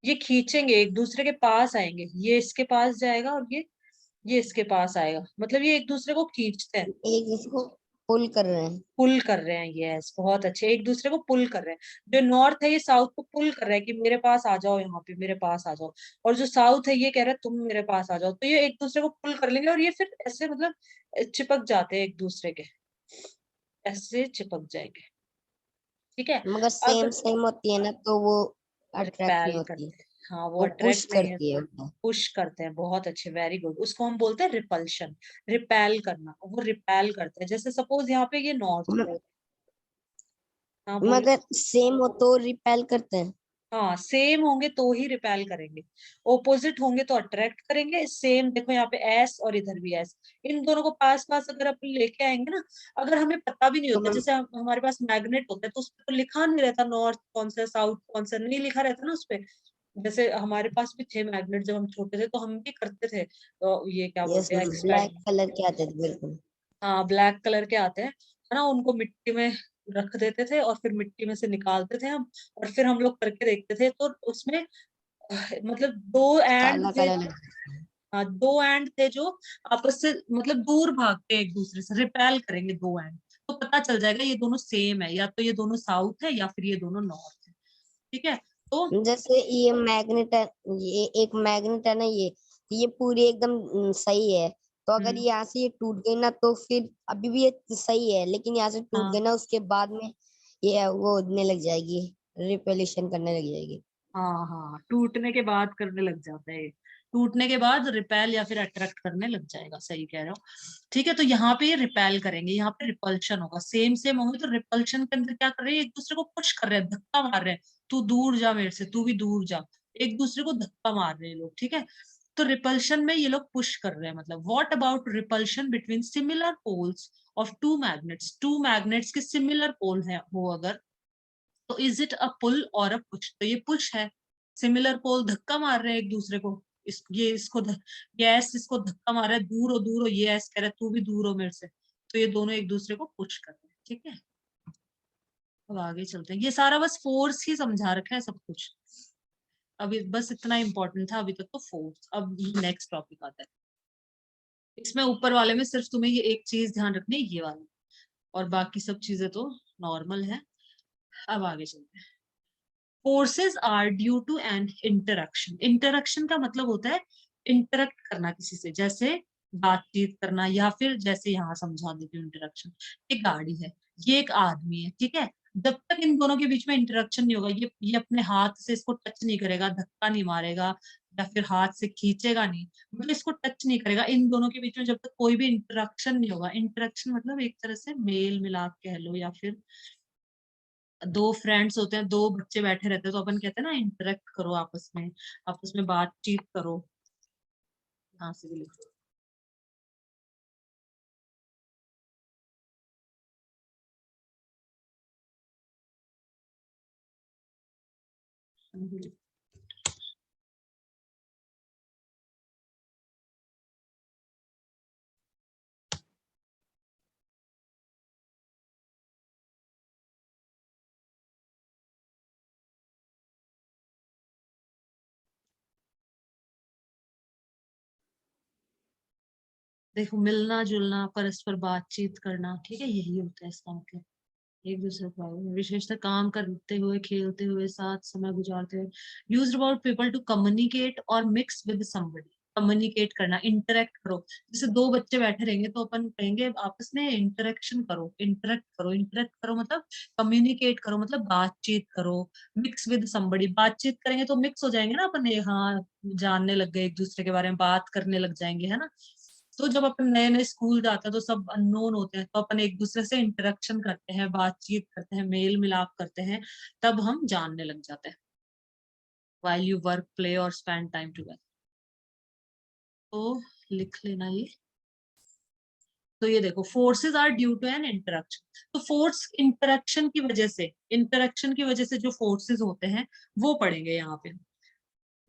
ये खींचेंगे, एक दूसरे के पास आएंगे, ये इसके पास जाएगा और ये इसके पास आएगा, मतलब ये एक दूसरे को खींचते हैं, एक दूसरे को पुल कर रहे हैं। पुल कर रहे हैं। यस, बहुत अच्छे, एक दूसरे को पुल कर रहे हैं। जो नॉर्थ है ये साउथ को पुल कर रहा है कि मेरे पास आ जाओ, यहाँ पे मेरे पास आ जाओ। और जो साउथ है ये कह रहा है तुम मेरे पास आ जाओ। तो ये एक दूसरे को पुल कर लेंगे और ये फिर ऐसे मतलब चिपक जाते हैं एक दूसरे के, ऐसे चिपक जाएंगे। ठीक है। मगर अब सेम सेम होती है ना, तो वो अट्रैक्ट नहीं रिपेल होती, करते हैं, हाँ वो वो पुश अट्रैक्ट नहीं है, करती है उनको। पुश करते हैं। बहुत अच्छे, वेरी गुड। उसको हम बोलते हैं रिपल्शन, रिपेल करना। वो रिपेल करते हैं। जैसे सपोज यहाँ पे ये नॉर्थ म- पोल, हाँ बोलो। मगर सेम हो तो रिपेल करते हैं। हाँ, सेम होंगे तो ही रिपेल करेंगे, ओपोजिट होंगे तो अट्रैक्ट करेंगे। सेम देखो यहाँ पे एस और इधर भी एस, इन दोनों को पास पास अगर अपन लेके आएंगे ना, अगर हमें पता भी नहीं तो होता, जैसे हमारे पास मैग्नेट होता है तो उस पर तो लिखा नहीं रहता नॉर्थ कौन सा, साउथ कौन सा, नहीं लिखा रहता ना उस पे। जैसे हमारे पास भी थे मैग्नेट, जब हम छोटे थे तो हम भी करते थे, तो ये क्या ये बोलते हैं, ब्लैक एक्सपेरिमेंट। कलर के आते थे बिल्कुल। हाँ, ब्लैक कलर के आते हैं, है ना, उनको मिट्टी में रख देते थे और फिर मिट्टी में से निकालते थे हम, और फिर हम लोग करके देखते थे, तो उसमें मतलब दो एंड काला थे। काला लगता है। दो एंड थे जो आपस से मतलब दूर भागते हैं एक दूसरे से, रिपेल करेंगे दो एंड, तो पता चल जाएगा ये दोनों सेम है, या तो ये दोनों साउथ है या फिर ये दोनों नॉर्थ है। ठीक है, तो जैसे ये मैग्नेट है, ये एक मैग्नेट है ना, ये पूरी एकदम सही है। तो अगर हम्म, यहाँ से ये टूट गई ना, तो फिर अभी भी ये सही है, लेकिन यहाँ से टूट हाँ गई ना, उसके बाद में ये वो होने लग जाएगी, रिपेलिशन करने लग जाएगी। हाँ हाँ, टूटने के बाद करने लग जाता है ये, टूटने के बाद रिपेल या फिर अट्रैक्ट करने लग जाएगा, सही कह रहे हो। ठीक है, तो यहाँ पे ये रिपेल करेंगे, यहाँ पे रिपल्शन होगा, सेम सेम होंगे, तो रिपल्शन के अंदर क्या कर रहे हैं, एक दूसरे को पुश कर रहे हैं, धक्का मार रहे हैं, तू दूर जा मेरे से, तू भी दूर जा, एक दूसरे को धक्का मार रहे हैं लोग। ठीक है, तो रिपल्शन में ये लोग पुश कर रहे हैं, मतलब what about repulsion between similar poles of two magnets के सिमिलर पोल है वो अगर, तो इज इट अ पुल और अ पुश, तो ये पुश है, सिमिलर पोल धक्का मार रहे हैं एक दूसरे को, ये इसको ये एस इसको धक्का मार रहा है, दूर हो, ये एस कह रहा है तू भी दूर हो मेरे से, तो ये दोनों एक दूसरे को पुश कर रहे हैं। ठीक है, अब आगे चलते हैं, ये सारा बस फोर्स ही समझा रखा है सब कुछ, अभी बस इतना इंपॉर्टेंट था अभी तक तो फोर्स। अब नेक्स्ट टॉपिक आता है, इसमें ऊपर वाले में सिर्फ तुम्हें ये एक चीज ध्यान रखनी है, ये वाली, और बाकी सब चीजें तो नॉर्मल है। अब आगे चलते हैं, forces are due to an interaction, interaction का मतलब होता है इंटरेक्ट करना किसी से, जैसे बातचीत करना, या फिर जैसे यहाँ समझा देती हूँ इंटरक्शन, एक गाड़ी है, ये एक आदमी है, ठीक है, जब तक इन दोनों के बीच में इंटरेक्शन नहीं होगा, ये अपने हाथ से इसको टच नहीं करेगा, धक्का नहीं मारेगा, या फिर हाथ से खींचेगा नहीं, मतलब इसको टच नहीं करेगा, इन दोनों के बीच में जब तक कोई भी इंटरेक्शन नहीं होगा, इंटरेक्शन मतलब एक तरह से मेल मिलाप कह लो, या फिर दो फ्रेंड्स होते हैं, दो बच्चे बैठे रहते हैं, तो अपन कहते हैं ना इंटरेक्ट करो आपस में बातचीत करो, यहाँ से भी लिखो। देखो, मिलना जुलना, परस्पर बातचीत करना, ठीक है, यही होता है इसका मतलब, एक दूसरे को विशेषतः काम करते हुए, खेलते हुए, साथ समय गुजारते हुए, used about people to communicate और मिक्स विद समबडी, कम्युनिकेट करना, इंटरेक्ट करो, जैसे दो बच्चे बैठे रहेंगे तो अपन कहेंगे आपस में इंटरेक्शन करो, इंटरेक्ट करो मतलब कम्युनिकेट करो, मतलब बातचीत करो, मिक्स विद समबडी, बातचीत करेंगे तो मिक्स हो जाएंगे ना अपन, ये हाँ जानने लग गए एक दूसरे के बारे में, बात करने लग जाएंगे, है ना। तो जब अपन नए नए स्कूल जाते हैं तो सब अननोन होते हैं, तो अपन एक दूसरे से इंटरेक्शन करते हैं, बातचीत करते हैं, मेल मिलाप करते हैं, तब हम जानने लग जाते हैं, while you work play और spend time together। तो लिख लेना ये, तो ये देखो, forces are due to an interaction, तो फोर्स इंटरेक्शन की वजह से जो फोर्सेस होते हैं वो पढ़ेंगे यहाँ पे,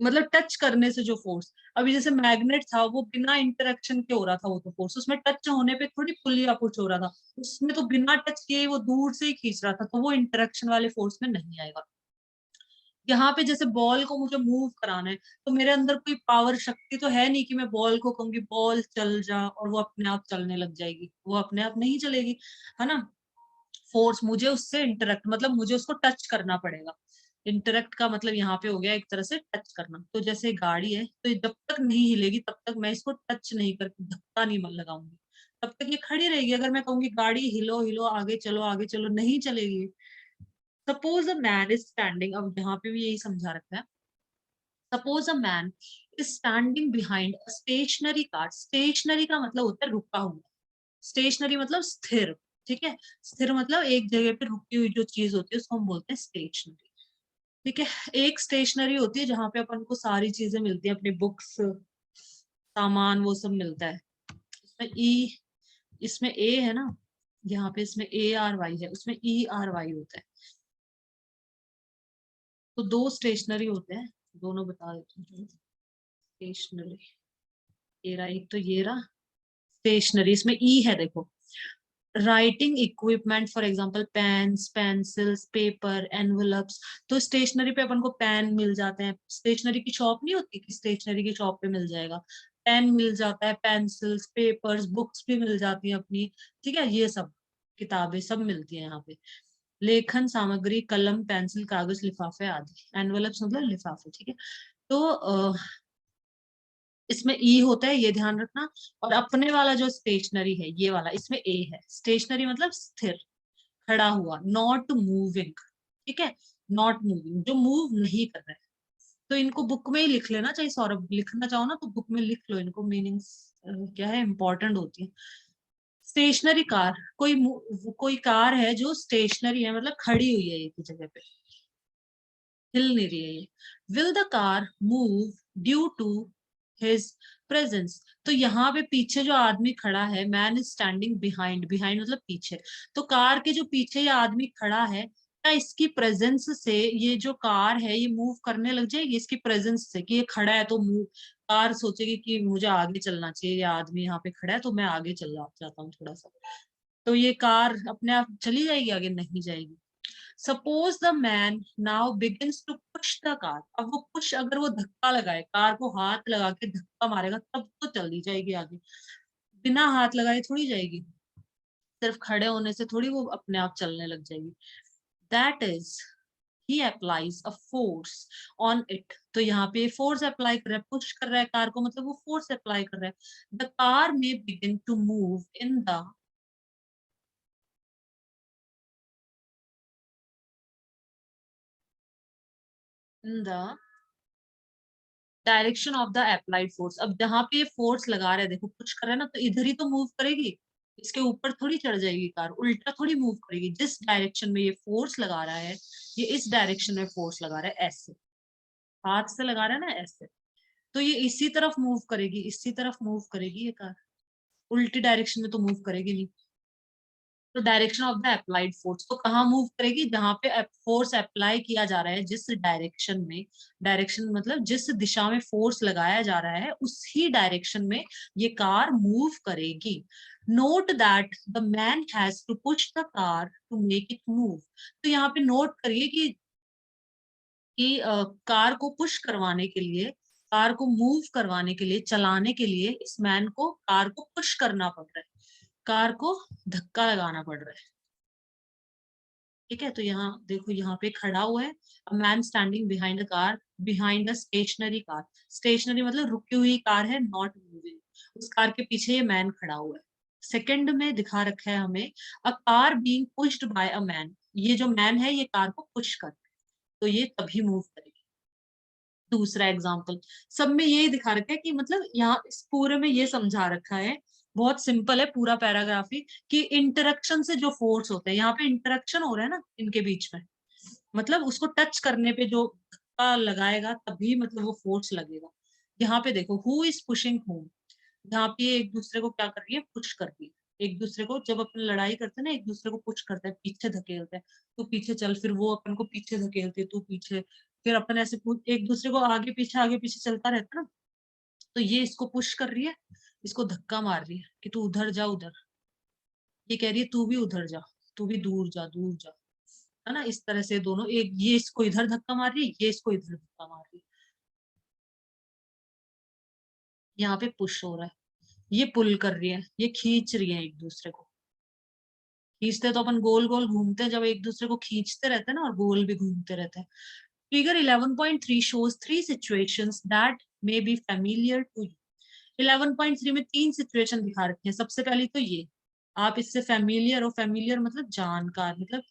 मतलब टच करने से जो फोर्स, अभी जैसे मैग्नेट था वो बिना इंटरेक्शन के हो रहा था, वो तो फोर्स उसमें टच होने पे थोड़ी पुल या पुश हो रहा था, उसमें तो बिना टच किए वो दूर से ही खींच रहा था, तो वो इंटरेक्शन वाले फोर्स में नहीं आएगा। यहाँ पे जैसे बॉल को मुझे मूव कराना है, तो मेरे अंदर कोई पावर शक्ति तो है नहीं कि मैं बॉल को कहूंगी बॉल चल जा और वो अपने आप चलने लग जाएगी, वो अपने आप नहीं चलेगी, है ना। फोर्स मुझे उससे इंटरेक्ट मतलब मुझे उसको टच करना पड़ेगा, इंटरेक्ट का मतलब यहाँ पे हो गया एक तरह से टच करना, तो जैसे गाड़ी है तो ये जब तक नहीं हिलेगी तब तक मैं इसको टच नहीं करके धक्का नहीं लगाऊंगी, तब तक ये खड़ी रहेगी, अगर मैं कहूंगी गाड़ी हिलो हिलो आगे चलो नहीं चलेगी। Suppose a man is standing, अब यहाँ पे भी यही समझा रखा है, suppose a man is standing behind a stationary car, stationary का मतलब होता है रुका हुआ, स्टेशनरी मतलब स्थिर, ठीक है, स्थिर मतलब एक जगह पे रुकी हुई जो चीज होती है उसको हम बोलते हैं स्टेशनरी। ठीक है, एक स्टेशनरी होती है जहाँ पे अपन को सारी चीजें मिलती है, अपनी बुक्स, सामान, वो सब मिलता है, इसमें इसमें ए है ना, यहाँ पे इसमें ARY है, उसमें ERY होता है, तो दो स्टेशनरी होते हैं, दोनों बता देती हूँ। स्टेशनरी, ये रहा एक, तो ये रहा स्टेशनरी, इसमें ई है देखो, writing equipment for example pens, pencils, paper, envelopes, तो स्टेशनरी पे अपन को पेन मिल जाते हैं, स्टेशनरी की शॉप नहीं होती कि स्टेशनरी की शॉप पे मिल जाएगा, पेन मिल जाता है, पेंसिल्स, पेपर्स, बुक्स भी मिल जाती हैं अपनी, ठीक है, ये सब किताबें सब मिलती हैं यहाँ पे। लेखन सामग्री, कलम, पेंसिल, कागज, लिफाफे आदि। एनवेलप्स मतलब लिफाफे, ठीक है। तो इसमें ई होता है, ये ध्यान रखना। और अपने वाला जो स्टेशनरी है ये वाला, इसमें ए है। स्टेशनरी मतलब स्थिर, खड़ा हुआ, नॉट मूविंग, ठीक है, नॉट मूविंग, जो मूव नहीं कर रहा है। तो इनको बुक में ही लिख लेना, चाहे सौरभ लिखना चाहो ना तो बुक में लिख लो, इनको मीनिंग्स क्या है इंपॉर्टेंट होती है। स्टेशनरी कार, कोई कार है जो स्टेशनरी है, मतलब खड़ी हुई है एक ही जगह पे, हिल नहीं रही है ये। Will the car move due to his presence, तो यहाँ पे पीछे जो आदमी खड़ा है, man is standing behind, behind मतलब पीछे, तो कार के जो पीछे ये आदमी खड़ा है, क्या इसकी प्रेजेंस से ये जो कार है ये मूव करने लग जाएगी? इसकी प्रेजेंस से, कि ये खड़ा है तो मूव, कार सोचेगी कि मुझे आगे चलना चाहिए, ये आदमी यहाँ पे खड़ा है तो मैं आगे चल जाता हूँ थोड़ा सा, तो ये कार अपने आप चली जाएगी आगे? नहीं जाएगी। Suppose the man now begins to push the car, अब वो पुश, अगर वो धक्का लगाए, कार को हाथ लगा के धक्का मारेगा तब तो चली जाएगी आगे, बिना हाथ लगाए थोड़ी जाएगी, सिर्फ खड़े होने से थोड़ी वो अपने आप चलने लग जाएगी। That is he applies a force on it, तो यहाँ पे फोर्स अप्लाई कर रहा है, पुश कर रहा है कार को, मतलब वो फोर्स अप्लाई कर रहा है। The car may begin to move in the direction of the applied force. अब जहां पे ये फोर्स लगा रहे हैं, देखो पुश कर रहा है ना, तो इधर ही तो मूव करेगी, इसके ऊपर थोड़ी चढ़ जाएगी कार, उल्टा थोड़ी मूव करेगी। जिस डायरेक्शन में ये फोर्स लगा रहा है, ये इस डायरेक्शन में फोर्स लगा रहा है, ऐसे हाथ से लगा रहा है ना ऐसे, तो ये इसी तरफ मूव करेगी, इसी तरफ मूव करेगी ये कार, उल्टी डायरेक्शन में तो मूव करेगी नहीं। तो direction of the applied force, तो कहाँ मूव करेगी? जहां पे फोर्स अप्लाई किया जा रहा है, जिस डायरेक्शन में, डायरेक्शन मतलब जिस दिशा में फोर्स लगाया जा रहा है उसी डायरेक्शन में ये कार मूव करेगी। Note that the man has to push the car to make it move, तो यहाँ पे नोट करिए कि कार को पुश करवाने के लिए, कार को मूव करवाने के लिए, चलाने के लिए इस मैन को कार को पुश करना पड़ रहा है, कार को धक्का लगाना पड़ रहा है, ठीक है। तो यहाँ देखो, यहाँ पे खड़ा हुआ है, a man standing behind a car, behind a stationary car, stationary मतलब रुकी हुई कार है, नॉट मूविंग, उस कार के पीछे ये मैन खड़ा हुआ है। सेकंड में दिखा रखा है हमें, a car being pushed by a man, ये जो मैन है ये कार को पुश कर, तो ये तभी मूव करेगी। दूसरा एग्जाम्पल, सब में यही दिखा रखा है कि मतलब यहाँ इस पूरे में ये समझा रखा है, बहुत सिंपल है पूरा पैराग्राफ ही, कि इंटरेक्शन से जो फोर्स होते हैं, यहाँ पे इंटरेक्शन हो रहा है ना इनके बीच में, मतलब उसको टच करने पे जो धक्का लगाएगा तभी मतलब वो फोर्स लगेगा। यहाँ पे देखो, हु इज पुशिंग हूम, यहाँ पे एक दूसरे को क्या कर रही है? पुश कर रही है एक दूसरे को। जब अपन लड़ाई करते हैं ना, एक दूसरे को पुश करते हैं, पीछे धकेलते हैं, तू पीछे चल, फिर वो अपन को पीछे धकेलती है, तू पीछे, फिर अपन ऐसे एक दूसरे को आगे पीछे चलता रहता है ना, तो ये इसको पुश कर रही है, इसको धक्का मार रही है कि तू उधर जा उधर, ये कह रही है तू भी उधर जा, तू भी दूर जा दूर जा, है ना। इस तरह से दोनों, एक ये इसको इधर धक्का मार रही है, ये इसको इधर धक्का मार रही है, यहाँ पे पुश हो रहा है, ये पुल कर रही है, ये खींच रही है एक दूसरे को। खींचते तो अपन गोल गोल घूमते हैं, जब एक दूसरे को खींचते रहते हैं ना, और गोल भी घूमते रहते हैं। Figure 11.3 shows three situations that may be familiar to you. 11.3 में 3 सिचुएशन दिखा रखे हैं। सबसे पहली तो ये, आप इससे फेमिलियर हो, फेमिलियर मतलब जानकार, मतलब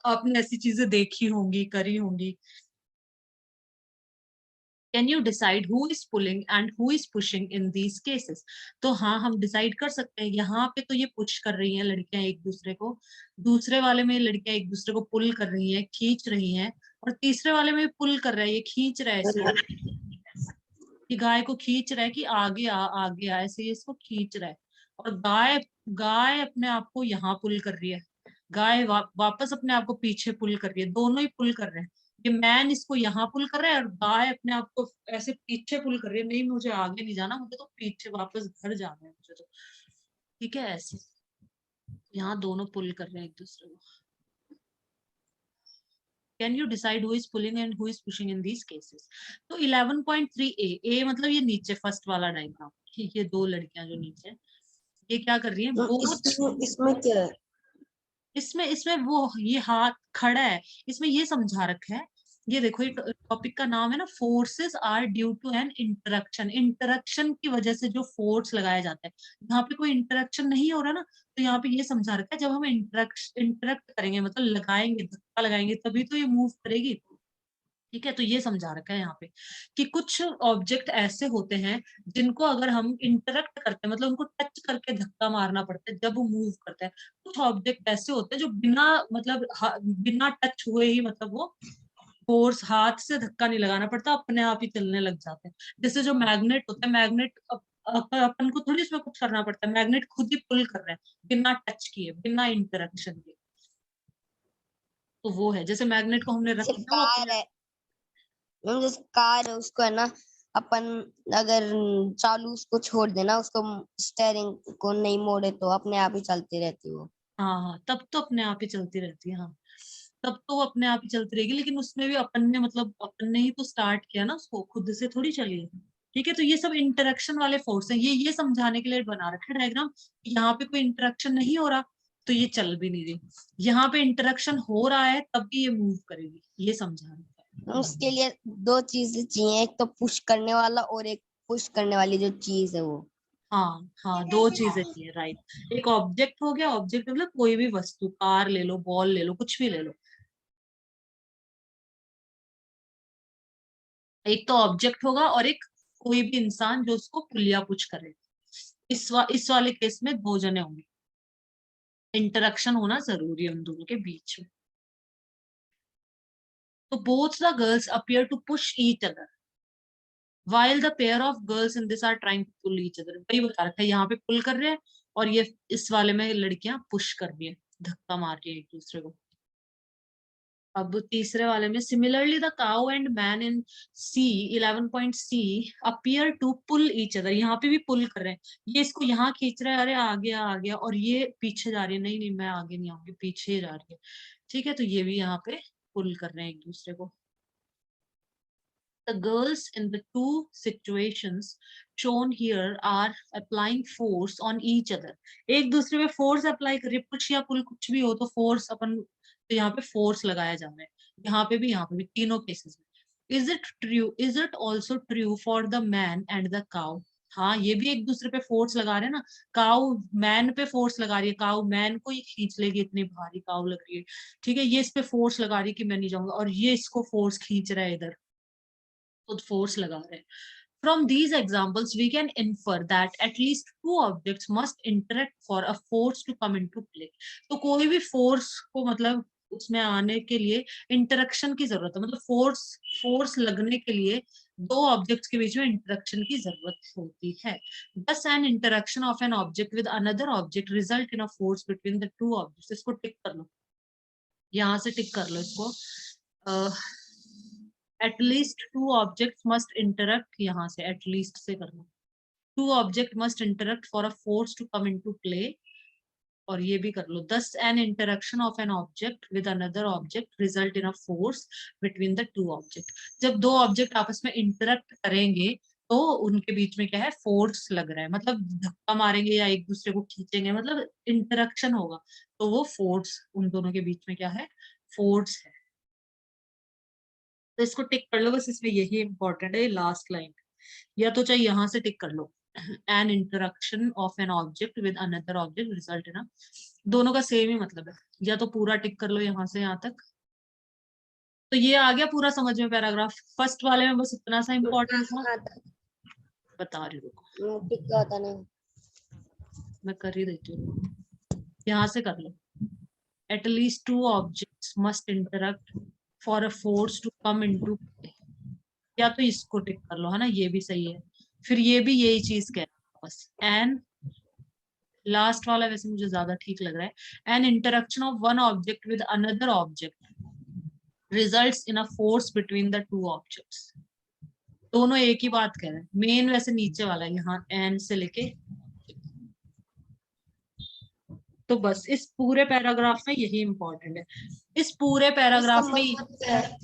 आपने ऐसी चीजें देखी होंगी, करी होंगी। Can you decide who is pulling and who is pushing in these cases, तो हाँ हम डिसाइड कर सकते हैं। यहाँ पे तो ये पुश कर रही हैं लड़कियां एक दूसरे को, दूसरे वाले में लड़कियां एक दूसरे को पुल कर रही हैं, खींच रही हैं, और तीसरे वाले में पुल कर रहा है, ये खींच रहा है इसको, कि गाय को खींच रहा है कि आगे आ आगे आ, ऐसे ये इसको खींच रहा है। और गाय गाय अपने आप को यहाँ पुल कर रही है, गाय वापस अपने आप को पीछे पुल कर रही है, दोनों ही पुल कर रहे हैं। ये मैन इसको यहाँ पुल कर रहा है, और गाय अपने आप को ऐसे पीछे पुल कर रही है, नहीं मुझे आगे नहीं जाना, मुझे तो पीछे वापस घर जाना है मुझे तो, ठीक है ऐसे। यहाँ दोनों पुल कर रहे हैं एक दूसरे को। Can you decide who is pulling and who is pushing in these cases? तो 11.3 ए मतलब ये नीचे फर्स्ट वाला डायग्राम, ये दो लड़कियां जो नीचे, ये क्या कर रही है? बोथ इसमें क्या है? इसमें इसमें वो ये हाथ खड़ा है, इसमें ये समझा रखा है, ये देखो, ये टॉपिक का नाम है ना, forces are due to an interaction. Interaction की वजह से जो फोर्स लगाया जाता है, यहाँ पे कोई इंटरेक्शन नहीं हो रहा ना, तो यहाँ पे ये समझा रखा है जब हम इंटरेक्ट करेंगे, मतलब लगाएंगे, धक्का लगाएंगे, तभी तो ये मूव करेगी। ठीक है, तो ये समझा रखा है यहाँ पे कि कुछ ऑब्जेक्ट ऐसे होते हैं जिनको अगर हम इंटरेक्ट करते हैं, मतलब उनको टच करके धक्का मारना पड़ता है जब वो मूव करता है। कुछ ऑब्जेक्ट ऐसे होते हैं जो बिना मतलब बिना टच हुए ही, मतलब वो फोर्स, हाथ से धक्का नहीं लगाना पड़ता, अपने आप ही चलने लग जाते हैं। जैसे जो मैग्नेट होता है, मैग्नेट अपन को थोड़ी इसमें कुछ करना पड़ता है, मैग्नेट खुद ही पुल कर रहा है बिना टच किए, बिना इंटरेक्शन के। तो वो है, जैसे मैग्नेट को हमने रख सिर्फ दिया, वो कार अपने, है, जैसे कार है उसको है ना, अपन अगर चालू उसको छोड़ देना, उसको स्टेयरिंग को नहीं मोड़े तो अपने आप ही चलती रहती वो। हाँ हाँ, तब तो अपने आप ही चलती रहती है, हाँ, तब तो वो अपने आप ही चलती रहेगी, लेकिन उसमें भी अपन ने, मतलब अपन ने ही तो स्टार्ट किया ना उसको, खुद से थोड़ी चली है। ठीक है, तो ये सब इंटरेक्शन वाले फोर्स हैं, ये समझाने के लिए बना रखा है डायग्राम। यहाँ पे कोई इंटरेक्शन नहीं हो रहा तो ये चल भी नहीं रही, यहाँ पे इंटरेक्शन हो रहा है तब भी ये मूव करेगी, ये समझा रखा है। उसके लिए दो चीजें चाहिए, एक तो पुश करने वाला और एक पुश करने वाली जो चीज है वो। हाँ हाँ, दो चीजें चाहिए, राइट। एक ऑब्जेक्ट हो गया, ऑब्जेक्ट मतलब कोई भी वस्तु, कार ले लो, बॉल ले लो, कुछ भी ले लो। एक तो ऑब्जेक्ट होगा और एक कोई भी इंसान जो उसको पुल या पुश करे। इस वाले केस में दो जने होंगे, इंटरेक्शन होना जरूरी है उन दोनों के बीच में। तो both the girls appear to push each other while the pair of girls in this are trying to pull each other। वही बता रखा है, यहाँ पे पुल कर रहे हैं और ये इस वाले में लड़कियां पुश कर रही है, धक्का मार रही है एक दूसरे को। अब तीसरे वाले में, similarly the cow and man in c 11.c appear to pull each other, यहाँ पे भी पुल कर रहे हैं, ये इसको यहाँ खींच रहा है, अरे आ गया आ गया, और ये पीछे जा रही है, नहीं नहीं मैं आगे नहीं आऊंगी, पीछे ही जा रही है। ठीक है, तो ये भी यहाँ पे पुल कर रहे हैं एक दूसरे को। The girls in the two situations shown here are applying force on each other। एक दूसरे पे फोर्स अप्लाई कर रही है, पुश या पुल कुछ भी हो तो फोर्स अपन, तो यहाँ पे फोर्स लगाया जा रहा है, यहाँ पे भी तीनों केसेस में। Is it true, is it also true for the man and the cow? हाँ, ये भी एक दूसरे पे फोर्स लगा रहे हैं ना, काउ मैन पे फोर्स लगा रही है, काउ मैन को ही खींच लेगी, इतनी भारी काउ लग रही है। ठीक है, ये इस पे फोर्स लगा रही है कि मैं नहीं जाऊंगा, और ये इसको फोर्स खींच रहा है इधर, खुद फोर्स लगा रहे हैं। From these examples, we can infer that at least two objects must interact for a force to come into play। तो कोई भी फोर्स को, मतलब उसमें आने के लिए इंटरेक्शन की जरूरत है, मतलब फोर्स लगने के लिए दो ऑब्जेक्ट्स के बीच में इंटरेक्शन की जरूरत होती है। Thus an interaction of an object with another object result in a force between the two objects। इसको टिक कर लो, यहाँ से टिक कर लो इसको। At least two object must interact, यहाँ से एट लीस्ट से करना, two object must interact for a force to come into play, और ये भी कर लो। This an interaction of an object with another object result in a force between the two object. जब दो ऑब्जेक्ट आपस में इंटरेक्ट करेंगे तो उनके बीच में क्या है, फोर्स लग रहा है, मतलब धक्का मारेंगे या एक दूसरे को खींचेंगे, मतलब इंटरेक्शन होगा, तो वो फोर्स, उन दोनों के बीच में क्या है, फोर्स है। तो इसको टिक कर लो, बस इसमें यही इंपॉर्टेंट है, लास्ट लाइन, या तो चाहे यहाँ से टिक कर लो, an interaction of an object with another object result in, दोनों का सेम ही मतलब है, या तो पूरा टिक कर लो यहाँ से यहाँ तक। तो ये आ गया पूरा समझ में पैराग्राफ, फर्स्ट वाले में बस इतना सा इम्पोर्टेंट था, बता रही हूँ, टिक्का होता नहीं। मैं कर ही देती हूँ, यहाँ से कर लो। At least two objects must interact for a force to come into play, या तो इसको टिक कर लो, है ना, ये भी सही है। फिर ये भी यही चीज कह रहा है बस। एंड लास्ट वाला वैसे मुझे ज्यादा ठीक लग रहा है, N interaction of one object with another object results in a force between the two objects. दोनों एक ही बात कह रहे हैं, मेन वैसे नीचे वाला है, यहाँ एन से लेके तो बस इस पूरे पैराग्राफ में यही इंपॉर्टेंट है। इस पूरे इसका पैराग्राफ में मतलब क्या है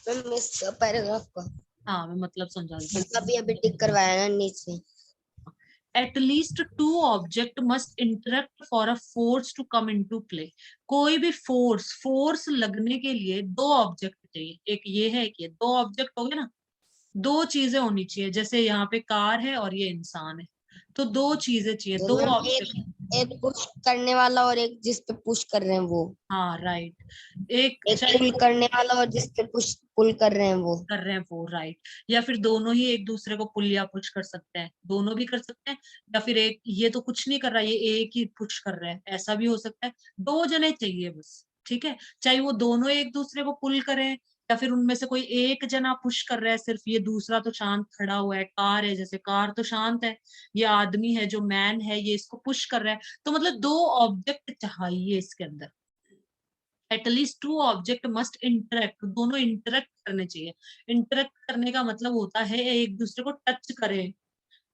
मैम इस पैराग्राफ का? हाँ मैं मतलब समझा देती हूँ। अभी अभी टिक करवाया ना नीचे। At least two object must interact for a force to come into play. कोई भी फोर्स लगने के लिए दो ऑब्जेक्ट चाहिए, एक ये है, एक ये, दो ऑब्जेक्ट हो गए ना, दो चीजें होनी चाहिए। जैसे यहाँ पे कार है और ये इंसान है, तो दो चीजें चाहिए, तो दो मैम ऑब्जेक्ट। एक पुश करने वाला और एक जिस पे पुश कर रहे हैं वो। हाँ राइट, एक एक चाहिए पुल करने वाला और जिस पे पुश पुल कर रहे हैं वो। कर रहे हैं वो, राइट। या फिर दोनों ही एक दूसरे को पुल या पुश कर सकते हैं, दोनों भी कर सकते हैं। या फिर एक ये तो कुछ नहीं कर रहा, ये एक ही पुश कर रहा है, ऐसा भी हो सकता है। दो जने चाहिए बस, ठीक है। चाहे वो दोनों एक दूसरे को पुल करें, या फिर उनमें से कोई एक जना पुश कर रहा है सिर्फ, ये दूसरा तो शांत खड़ा हुआ है। कार है, जैसे कार तो शांत है, ये आदमी है जो मैन है, ये इसको पुश कर रहा है। तो मतलब दो ऑब्जेक्ट चाहिए इसके अंदर। At least to object must interact, दोनों इंटरेक्ट करने चाहिए। इंटरेक्ट करने का मतलब होता है एक दूसरे को टच करे।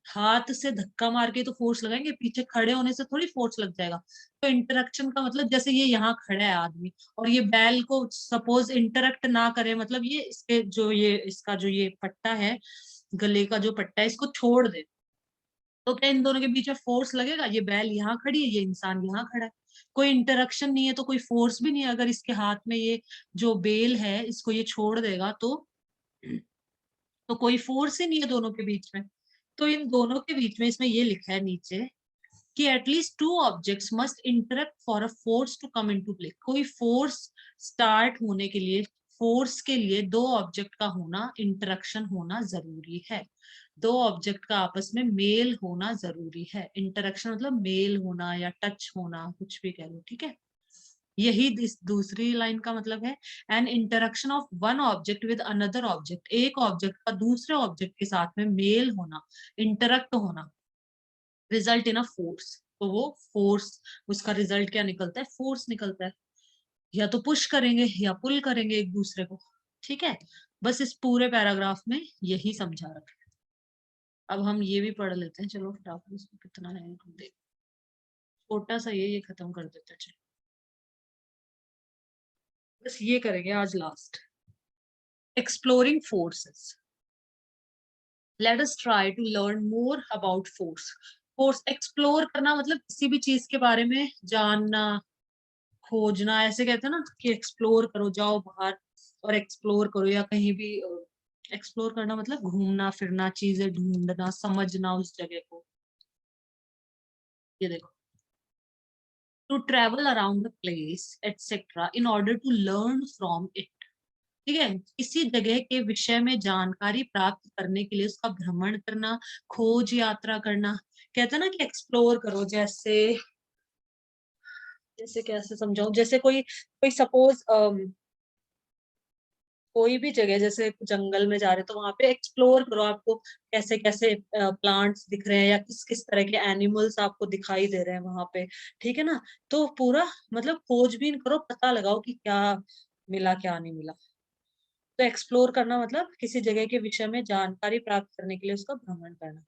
हाथ से धक्का मार के तो फोर्स लगाएंगे, पीछे खड़े होने से थोड़ी फोर्स लग जाएगा। तो इंटरेक्शन का मतलब, जैसे ये यहाँ खड़ा है आदमी और ये बैल को सपोज इंटरेक्ट ना करे, मतलब ये इसके जो ये इसका जो ये पट्टा है, गले का जो पट्टा है, इसको छोड़ दे, तो क्या इन दोनों के बीच में फोर्स लगेगा? ये बैल यहाँ खड़ी है, ये इंसान यहाँ खड़ा है, कोई इंटरेक्शन नहीं है, तो कोई फोर्स भी नहीं है। अगर इसके हाथ में ये जो बेल है, इसको ये छोड़ देगा तो कोई फोर्स ही नहीं है दोनों के बीच में। तो इन दोनों के बीच में इसमें ये लिखा है नीचे कि at least two objects must interact for a force to come into play. कोई फोर्स स्टार्ट होने के लिए, फोर्स के लिए दो ऑब्जेक्ट का होना, इंटरेक्शन होना जरूरी है। दो ऑब्जेक्ट का आपस में मेल होना जरूरी है। इंटरेक्शन मतलब मेल होना या टच होना, कुछ भी कह लो, ठीक है। यही इस दूसरी लाइन का मतलब है। N interaction of one object with another object, एक ऑब्जेक्ट का दूसरे ऑब्जेक्ट के साथ में मेल होना, इंटरेक्ट होना, रिजल्ट इन अ फोर्स। तो वो फोर्स, उसका रिजल्ट क्या निकलता है? फोर्स निकलता है। या तो पुश करेंगे या पुल करेंगे एक दूसरे को, ठीक है। बस इस पूरे पैराग्राफ में यही समझा रखा है। अब हम ये भी पढ़ लेते हैं, चलो फटाफट, इसमें कितना है देख, छोटा सा ये खत्म कर देते हैं, चलो बस ये करेंगे आज last. Exploring forces, let us try to learn more about force. Force explore करना मतलब किसी भी चीज के बारे में जानना, खोजना, ऐसे कहते हैं ना कि एक्सप्लोर करो, जाओ बाहर और एक्सप्लोर करो, या कहीं भी एक्सप्लोर करना मतलब घूमना फिरना, चीजें ढूंढना, समझना उस जगह को। ये देखो, to travel around the place etcetera in order to learn from it. ठीक है, किसी जगह के विषय में जानकारी प्राप्त करने के लिए उसका भ्रमण करना, खोज यात्रा करना। कहते हैं ना कि एक्सप्लोर करो, जैसे जैसे कैसे समझाऊं, जैसे कोई कोई सपोज कोई भी जगह, जैसे जंगल में जा रहे तो वहां पे एक्सप्लोर करो, आपको कैसे कैसे प्लांट्स दिख रहे हैं या किस किस तरह के एनिमल्स आपको दिखाई दे रहे हैं वहां पे, ठीक है ना। तो पूरा मतलब खोजबीन करो, पता लगाओ कि क्या मिला क्या नहीं मिला। तो एक्सप्लोर करना मतलब किसी जगह के विषय में जानकारी प्राप्त करने के लिए उसका भ्रमण करना।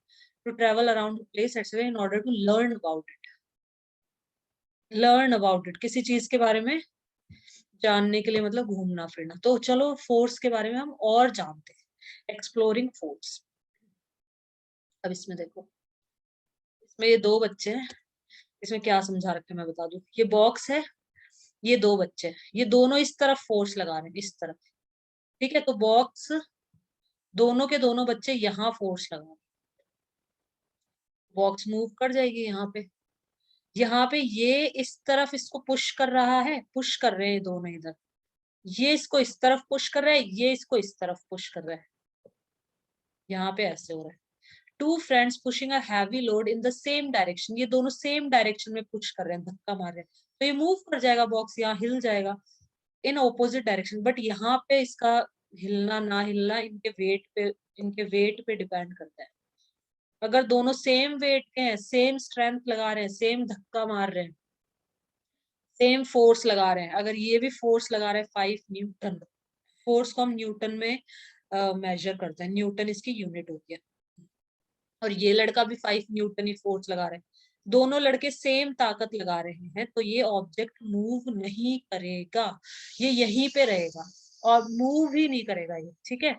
To travel around place etcetera in order to learn about it. Learn about it, किसी चीज के बारे में जानने के लिए मतलब घूमना फिरना। तो चलो फोर्स के बारे में हम और जानते हैं, एक्सप्लोरिंग फोर्स। अब इसमें देखो, इसमें ये दो बच्चे हैं, इसमें क्या समझा रखे हैं मैं बता दूं। ये बॉक्स है, ये दो बच्चे हैं, ये दोनों इस तरफ फोर्स लगा रहे हैं, इस तरफ, ठीक है। तो बॉक्स, दोनों के दोनों बच्चे यहाँ फोर्स लगा रहे हैं, बॉक्स मूव कर जाएगी यहाँ पे। यहाँ पे ये इस तरफ इसको पुश कर रहा है, पुश कर रहे हैं दोनों इधर, ये इसको इस तरफ पुश कर रहा है, ये इसको इस तरफ पुश कर रहा है, यहाँ पे ऐसे हो रहा है। Two friends pushing a heavy load in the same direction, ये दोनों सेम डायरेक्शन में पुश कर रहे हैं, धक्का मार रहे हैं। तो ये मूव कर जाएगा, बॉक्स यहाँ हिल जाएगा इन ऑपोजिट डायरेक्शन। बट यहाँ पे इसका हिलना ना हिलना इनके वेट पे डिपेंड करता है। अगर दोनों सेम वेट के हैं, सेम स्ट्रेंथ लगा रहे हैं, सेम धक्का मार रहे हैं, सेम फोर्स लगा रहे हैं, अगर ये भी फोर्स लगा रहे हैं 5 न्यूटन, फोर्स को हम न्यूटन में मेजर करते हैं, न्यूटन इसकी यूनिट होती है, और ये लड़का भी 5 न्यूटन ही फोर्स लगा रहे हैं, दोनों लड़के सेम ताकत लगा रहे हैं तो ये ऑब्जेक्ट मूव नहीं करेगा, ये यहीं पे रहेगा और मूव ही नहीं करेगा ये, ठीक है।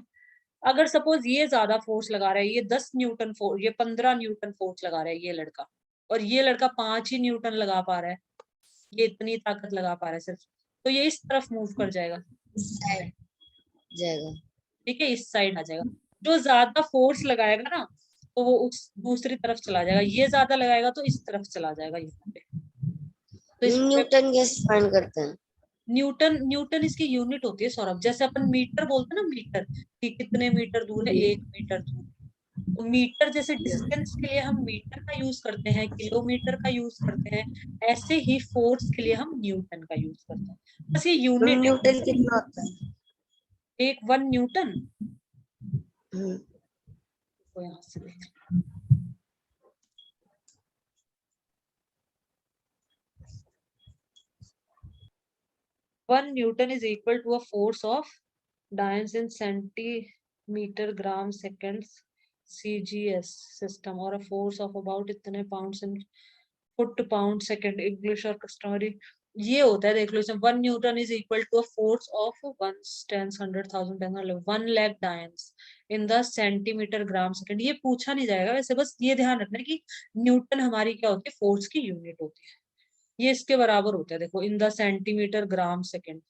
अगर सपोज ये ज्यादा फोर्स लगा रहा है, ये 10 न्यूटन फोर्स, ये 15 न्यूटन फोर्स लगा रहा है ये लड़का, और ये लड़का 5 ही न्यूटन लगा पा रहा है, ये इतनी ताकत लगा पा रहा है सिर्फ, तो ये इस तरफ मूव कर जाएगा, इस साइड जाएगा। ठीक है, इस साइड आ जाएगा। जो ज्यादा फोर्स लगाएगा ना तो वो उस दूसरी तरफ चला जाएगा, ये ज्यादा लगाएगा तो इस तरफ चला जाएगा यहाँ पे। तो इस न्यूटन कैसे फाइंड करते हैं? न्यूटन, न्यूटन इसकी यूनिट होती है सौरभ, जैसे अपन मीटर बोलते हैं ना, मीटर कि कितने मीटर दूर है, 1 मीटर दूर, तो मीटर जैसे डिस्टेंस के लिए हम मीटर का यूज करते हैं, किलोमीटर का यूज करते हैं, ऐसे ही फोर्स के लिए हम न्यूटन का यूज करते हैं, बस ये तो यूनिट है। न्यूटन कितना होता है? एक 1 न्यूटन, हम्म, तो यहाँ से देख, 1 newton is equal to a force of dynes in centimetre gram seconds CGS system, और अ फोर्स ऑफ अबाउट इतने pounds in foot pound second, English और कस्टमरी। ये होता है, देख लो इसमें, 1 newton is equal to a force of 1 dynes in the centimetre gram second. ये पूछा नहीं जाएगा वैसे, बस ये ध्यान रखना है कि न्यूटन हमारी क्या होती है, फोर्स की यूनिट होती है, ये इसके बराबर होता है, देखो in the centimetre gram second.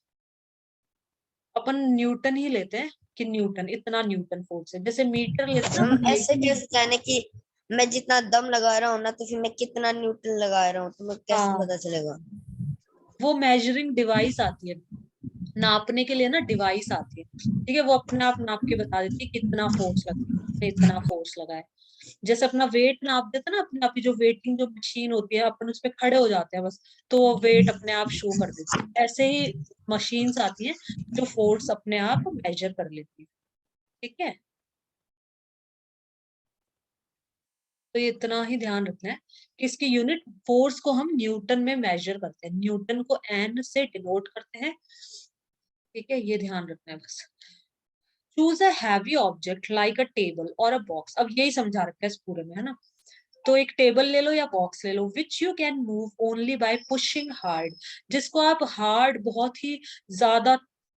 अपन न्यूटन ही लेते हैं कि न्यूटन, इतना न्यूटन फोर्स है, जैसे मीटर लेते हैं ना हम अपन, ऐसे कैसे जाने कि मैं जितना दम लगा रहा हूँ ना, तो फिर मैं कितना न्यूटन लगा रहा हूँ, तो मैं कैसे हाँ पता चलेगा? वो मेजरिंग डिवाइस आती है, नापने के लिए ना डिवाइस आती है, ठीक है, वो अपने आप नाप के बता देती है कितना फोर्स लगा है, इतना फोर्स लगा है। जैसे अपना वेट नाप देते हैं ना अपने आप ही, जो वेटिंग जो मशीन होती है, अपन उस पे खड़े हो जाते हैं बस, तो वो वेट अपने आप शो कर देती है, ऐसे ही मशीन्स आती हैं जो फोर्स अपने आप मेजर कर लेती है, ठीक है। तो ये इतना ही ध्यान रखना है कि इसकी यूनिट, फोर्स को हम न्यूटन में मेजर करते हैं, न्यूटन को एन से डिनोट करते हैं, ठीक है, ये ध्यान रखना है बस। Choose a heavy object like a table और अ बॉक्स, अब यही समझा रखा है इस पूरे में, है ना। तो एक टेबल ले लो या बॉक्स ले लो, which you can move only by pushing hard, जिसको आप हार्ड, बहुत ही ज्यादा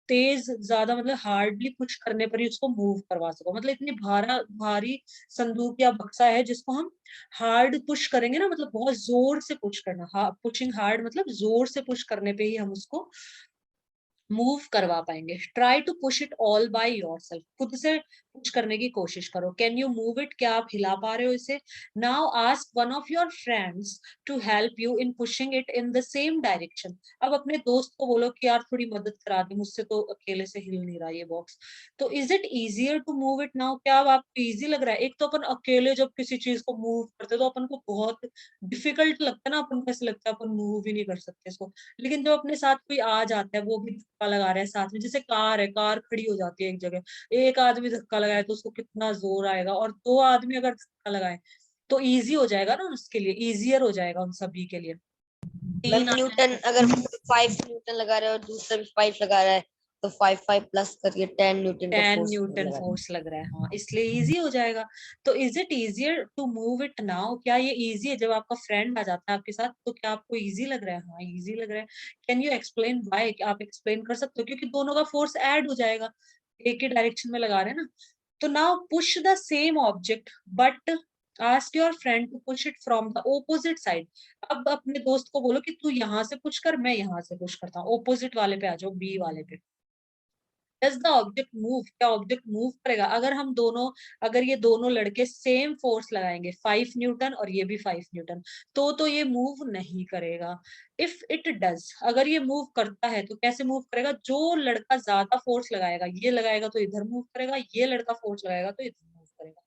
तेज, ज्यादा मतलब हार्डली पुश करने पर ही उसको मूव करवा सको, मतलब इतनी भारी संदूक या बक्सा है जिसको हम हार्ड पुश करेंगे ना, मतलब बहुत जोर से पुश करना, पुशिंग हार्ड मतलब जोर से पुश करने पे ही हम उसको मूव करवा पाएंगे। Try to push it all by yourself, खुद से पुश करने की कोशिश करो। कैन यू मूव इट, क्या आप हिला पा रहे हो इसे। Now ask one of your friends to help you in pushing it in the same direction, अब अपने दोस्त को बोलो कि यार थोड़ी मदद करा दे, मुझसे तो अकेले से हिल नहीं रहा ये बॉक्स। तो is it easier to move it now, क्या अब आपको इजी लग रहा है। एक तो अपन अकेले जब किसी चीज को मूव करते तो अपन को बहुत डिफिकल्ट लगता है ना, अपन को ऐसा लगता है अपन मूव ही नहीं कर सकते इसको, लेकिन जब अपने साथ कोई आ जाता है, वो भी धक्का लगा रहा है साथ में, जैसे कार है, कार खड़ी हो जाती है एक जगह, एक आदमी धक्का लगाए तो उसको कितना जोर आएगा, और दो आदमी अगर धक्का लगाए तो इजी हो जाएगा ना उसके लिए, इजियर हो जाएगा उन सभी के लिए। मैम तीन आ न्यूटन, जाए, अगर 5 न्यूटन लगा रहा है और दूसरा भी 5 लगा रहा है, तो 5 5 प्लस करके 10 न्यूटन का 10 फोर्स न्यूटन लगा रहा है। फोर्स लग रहा है, हाँ इसलिए इजी हो जाएगा। तो is it easier to move it now, क्या ये इजी है, जब आपका फ्रेंड आ जाता है आपके साथ तो क्या आपको इजी लग रहा है, हाँ इजी लग रहा है। कैन यू एक्सप्लेन व्हाई, आप एक्सप्लेन कर सकते हो, क्योंकि दोनों का फोर्स ऐड हो जाएगा, एक ही डायरेक्शन में लगा रहे हैं ना। तो now push the same object but ask your friend to push it from the opposite side, अब अपने दोस्त को बोलो कि तू यहाँ से पुश कर, मैं यहाँ से पुश करता हूँ, ओपोजिट वाले पे आ जाओ, बी वाले पे। डज द ऑब्जेक्ट मूव, क्या ऑब्जेक्ट मूव करेगा, अगर हम दोनों, अगर ये दोनों लड़के सेम फोर्स लगाएंगे, 5 न्यूटन और ये भी 5 न्यूटन, तो ये मूव नहीं करेगा। इफ इट डज, अगर ये मूव करता है तो कैसे मूव करेगा, जो लड़का ज्यादा फोर्स लगाएगा, ये लगाएगा तो इधर मूव करेगा, ये लड़का फोर्स लगाएगा तो इधर मूव करेगा।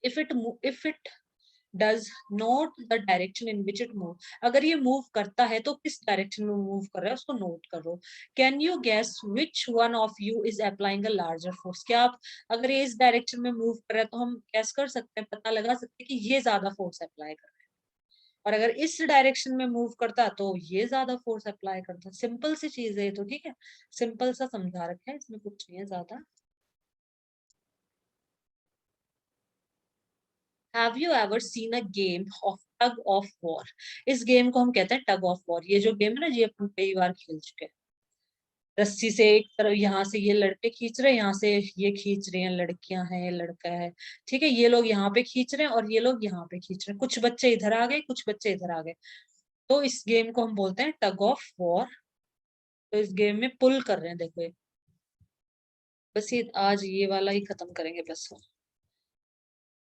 If it does note the direction in which it move, अगर ये मूव करता है तो किस डायरेक्शन में मूव कर रहा है उसको नोट करो। Can you guess which one of you is applying a larger force, क्या आप, अगर ये इस डायरेक्शन में मूव कर रहा है तो हम गेस कर सकते हैं, पता लगा सकते हैं कि ये ज्यादा फोर्स अप्लाई कर रहा है, और अगर इस डायरेक्शन में मूव करता तो ये ज्यादा फोर्स अप्लाई करता। सिंपल सी चीज है ये तो, ठीक है, सिंपल सा समझा रखा है, इसमें कुछ नहीं है ज्यादा। Have you ever seen a game of tug of war? इस गेम को हम कहते हैं टग ऑफ वॉर। ये जो गेम है ना, ये अपन कई बार खेल चुके हैं। रस्सी से एक तरफ, यहाँ से ये लड़के खींच रहे हैं, यहाँ से ये खींच रही हैं, लड़कियां हैं, लड़का है, ठीक है। ये लोग यहाँ पे खींच रहे हैं और ये लोग यहाँ पे खींच रहे हैं। कुछ बच्चे इधर आ गए, कुछ बच्चे इधर आ गए, तो इस गेम को हम बोलते हैं टग ऑफ वॉर। तो इस गेम में पुल कर रहे हैं, देखो ये। बस ये आज ये वाला ही खत्म करेंगे बस।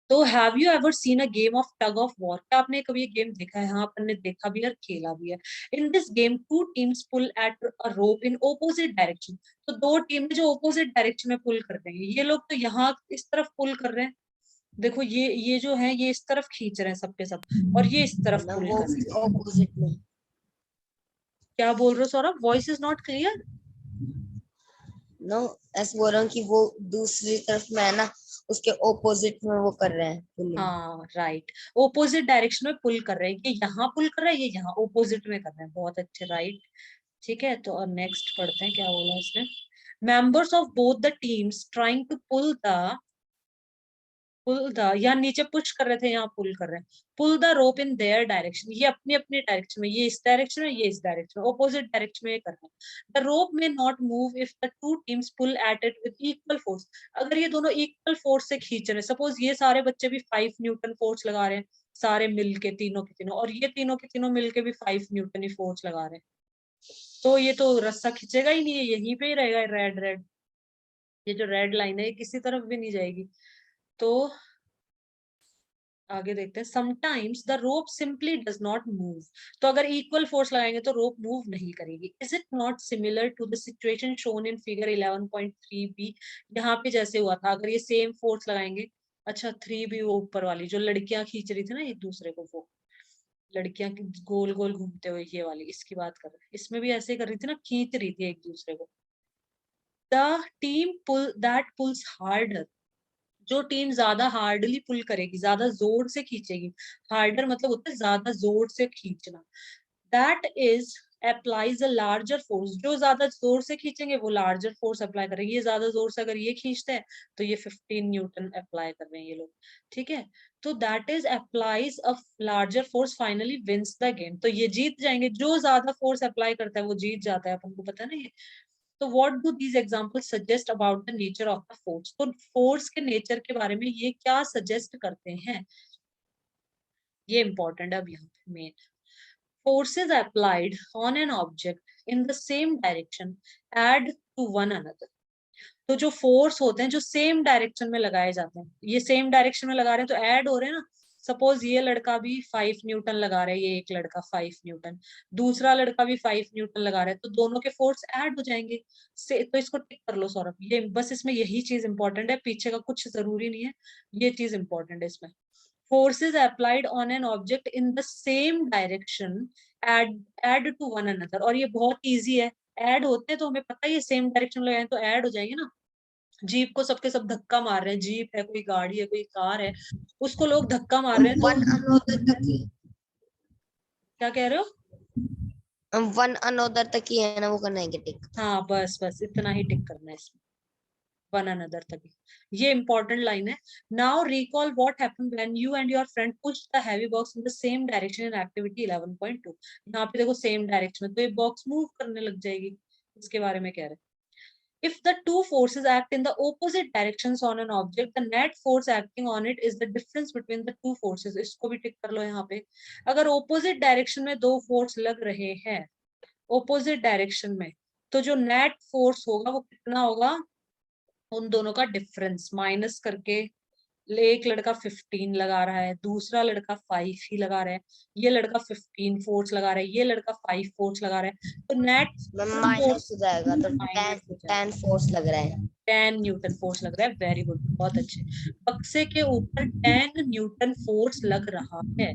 तो have you ever seen a game of tug of war? क्या आपने कभी ये गेम देखा है? हाँ, अपन ने देखा भी है और खेला भी है। In this game two teams pull at a rope in opposite direction. तो दो टीम जो ऑपोजिट डायरेक्शन में पुल कर रहे हैं, ये लोग तो यहाँ इस तरफ पुल कर रहे हैं, देखो ये जो है ये इस तरफ खींच रहे हैं सब के सब, और ये इस तरफ ना पुल वो कर रहे हैं। ऑपोजिट में। क्या बोल रहे हो Saurabh? Voice is not clear. No, ऐसे बोल रहा हूँ कि वो दूसरी तरफ में है ना, उसके ऑपोजिट में वो कर रहे हैं pulling। हाँ राइट, ओपोजिट डायरेक्शन में पुल कर रहे हैं। ये यहाँ पुल कर रहा है, ये यहाँ ओपोजिट में कर रहे हैं। बहुत अच्छे, राइट। ठीक है, तो और नेक्स्ट पढ़ते हैं क्या बोला इसने। Members of both the teams trying to pull the, यहाँ नीचे पुश कर रहे थे, यहाँ पुल कर रहे हैं। Pull the rope in their direction, ये अपनी अपनी डायरेक्शन में, ये इस डायरेक्शन में, ये इस डायरेक्शन में, ऑपोजिट डायरेक्शन में ये कर रहे हैं। The rope may not move if the two teams pull at it with equal force. अगर ये दोनों इक्वल फोर्स से खींच रहे हैं, सपोज ये सारे बच्चे भी 5 न्यूटन फोर्स लगा रहे हैं, सारे मिलके तीनों के तीनों, और ये तीनों के तीनों मिलके भी 5 न्यूटन ही फोर्स लगा रहे हैं, तो ये तो रस्सा खींचेगा ही नहीं है, यहीं पे ही रहेगा रेड रेड। ये जो रेड लाइन है ये किसी तरफ भी नहीं जाएगी। तो आगे देखते हैं। Sometimes the rope simply does not move. तो अगर इक्वल फोर्स लगाएंगे तो रोप मूव नहीं करेगी। Is it not similar to the situation shown in figure 11.3 B? यहाँ पे जैसे हुआ था, अगर ये सेम फोर्स लगाएंगे। अच्छा, 3 बी वो ऊपर वाली जो लड़कियां खींच रही थी ना एक दूसरे को, वो लड़कियां गोल गोल घूमते हुए, ये वाली इसकी बात कर रहे हैं। इसमें भी ऐसे कर रही थी ना, खींच रही थी एक दूसरे को। The team pull that pulls harder, जो टीम ज्यादा हार्डली पुल करेगी, ज्यादा जोर से खींचेगी, हार्डर मतलब होता है ज्यादा जोर से खींचना, that is applies a larger force. जो ज्यादा जोर से खींचेंगे वो लार्जर फोर्स अप्लाई करेंगे। ये ज्यादा जोर से अगर ये खींचते हैं तो ये 15 न्यूटन अप्लाई कर रहे हैं ये लोग, ठीक है। तो that is applies a larger force finally wins the game. तो ये जीत जाएंगे, जो ज्यादा फोर्स अप्लाई करता है वो जीत जाता है, अपन को पता है ना ये। तो what do these examples suggest about the nature of the force? तो फोर्स के नेचर के बारे में ये क्या सजेस्ट करते हैं, ये इंपॉर्टेंट है अब यहाँ पे main. Forces applied on an object in the same direction add to one another। तो जो फोर्स होते हैं जो सेम डायरेक्शन में लगाए जाते हैं, ये सेम डायरेक्शन में लगा रहे हैं तो ऐड हो रहे हैं ना। सपोज ये लड़का भी 5 न्यूटन लगा रहा है, ये एक लड़का 5 न्यूटन, दूसरा लड़का भी 5 न्यूटन लगा रहा है, तो दोनों के फोर्स ऐड हो जाएंगे। से तो इसको टिक कर लो सौरभ, ये बस इसमें यही चीज इंपॉर्टेंट है, पीछे का कुछ जरूरी नहीं है, ये चीज इंपॉर्टेंट है इसमें। Forces applied on an object in the same direction add to one another। और ये बहुत इजी है, ऐड होते हैं तो हमें पता है ये सेम डायरेक्शन में लगाए तो ऐड हो जाएंगे ना। जीप को सबके सब धक्का मार रहे हैं, जीप है, कोई गाड़ी है, कोई कार है, उसको लोग धक्का मार रहे हैं, तो वन अनोदर तक ही, क्या कह रहे हो? वन अनोदर तक ही है ना, वो करना है कि टिक। हाँ बस बस इतना ही टिक करना है इसमें, वन अनदर तक। ये इंपॉर्टेंट लाइन है। Now recall what happened when you and your friend push the heavy box in the same direction in activity 11.2। यहाँ पे देखो सेम डायरेक्शन में, तो ये बॉक्स मूव करने लग जाएगी, इसके बारे में कह रहे हैं। If the two forces act in the opposite directions on an object, the net force acting on it is the difference between the two forces। इसको भी टिक कर लो यहाँ पे। अगर opposite डायरेक्शन में दो फोर्स लग रहे हैं, opposite डायरेक्शन में, तो जो नेट फोर्स होगा वो कितना होगा, उन दोनों का डिफरेंस माइनस करके। एक लड़का 15 लगा रहा है, दूसरा लड़का 5 ही लगा रहा है, ये लड़का 15 फोर्स लगा रहा है, ये लड़का 5 फोर्स लगा रहा है, तो नेट माइनस फोर्स हो जाएगा तो माइनस हो जाएगा। 10 फोर्स लग रहा है। 10 न्यूटन फोर्स लग रहा है, वेरी गुड, बहुत अच्छे। बक्से के ऊपर 10 न्यूटन फोर्स लग रहा है,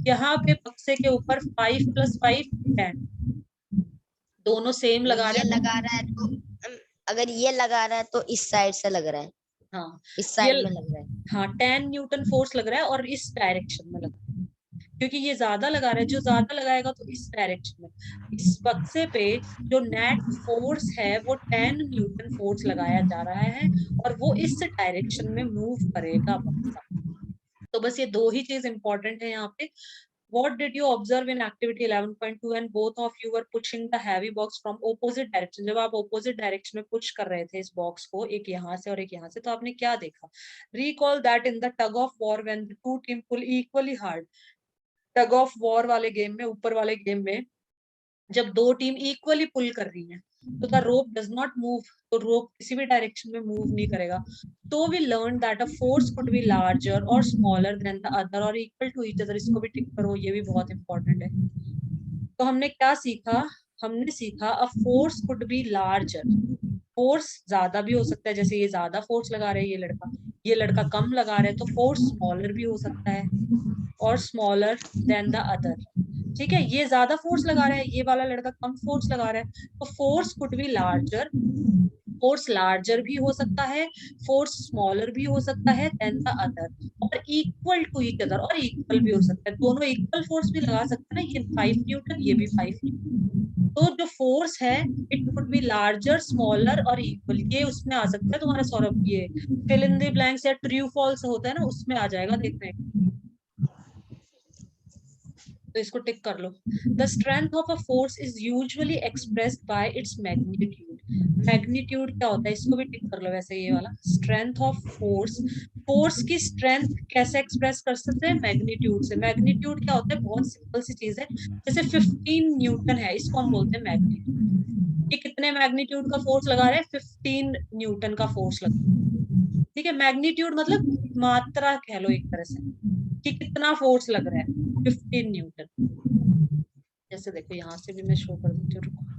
यहाँ पे बक्से के ऊपर 5 + 5 10, दोनों सेम नहीं, लगा ये रहे हैं लगा रहा है तो अगर ये लगा रहा है तो इस साइड से लग रहा है, हाँ इस ये, साइड में लग रहा है। हाँ 10 न्यूटन फोर्स लग रहा है और इस डायरेक्शन में लग रहा है, क्योंकि ये ज्यादा लगा रहा है, जो ज्यादा लगाएगा तो इस डायरेक्शन में। इस बक्से पे जो नेट फोर्स है वो 10 न्यूटन फोर्स लगाया जा रहा है और वो इस डायरेक्शन में मूव करेगा बक्सा। तो बस ये दो ही चीज इंपॉर्टेंट है यहाँ पे। What did you observe in activity 11.2 when both of you were pushing the heavy box from opposite direction? जब आप opposite direction में push कर रहे थे इस box को, एक यहाँ से और एक यहाँ से, तो आपने क्या देखा? Recall that in the tug of war when the two team pull equally hard. Tug of war वाले गेम में, ऊपर वाले गेम में जब दो टीम इक्वली पुल कर रही है तो the rope does not move, तो रोप किसी भी डायरेक्शन में मूव नहीं करेगा। तो we learn that a force could be larger और स्मॉलर देन द अदर और इक्वल टू ईच अदर। इसको भी टिक करो, ये भी बहुत इंपॉर्टेंट है। तो हमने क्या सीखा? हमने सीखा अ force could be larger, force ज्यादा भी हो सकता है, जैसे ये ज्यादा फोर्स लगा रहे हैं ये लड़का कम लगा रहा है, तो फोर्स स्मॉलर भी हो सकता है और स्मॉलर देन द अदर। ठीक है, ये ज्यादा फोर्स लगा रहा है, ये वाला लड़का कम फोर्स लगा रहा है, तो force could be larger, force larger भी हो सकता है, फोर्स स्मॉलर भी हो सकता है देन द अदर, और इक्वल टू ईच अदर, और इक्वल भी हो सकता है, दोनों इक्वल फोर्स भी लगा सकते हैं ना, ये 5 न्यूटन ये भी 5 न्यूटन। तो जो फोर्स है it could be larger smaller और इक्वल, ये उसमें आ सकता है तुम्हारा सौरभ, ये फिल इन द ब्लैंक्स या ट्रू फॉल्स होता है ना, उसमें आ जाएगा, देखने। तो इसको टिक कर लो। The strength of a force is usually expressed by its magnitude. Magnitude क्या होता है, इसको भी टिक कर लो वैसे, ये वाला स्ट्रेंथ ऑफ फोर्स, फोर्स की स्ट्रेंथ कैसे एक्सप्रेस कर सकते हैं? मैग्नीट्यूड से। मैग्नीट्यूड क्या होता है? बहुत सिंपल सी चीज है, जैसे 15 न्यूटन है, इसको हम बोलते हैं मैग्नीट्यूड। ये कितने मैग्नीट्यूड का फोर्स लगा रहे हैं? 15 न्यूटन का फोर्स लगा। ठीक है, मैग्नीट्यूड मतलब मात्रा कह लो एक तरह से, कि कितना फोर्स लग रहा है, 15 न्यूटन। जैसे देखो यहाँ से भी मैं शो कर देती हूँ, रुको।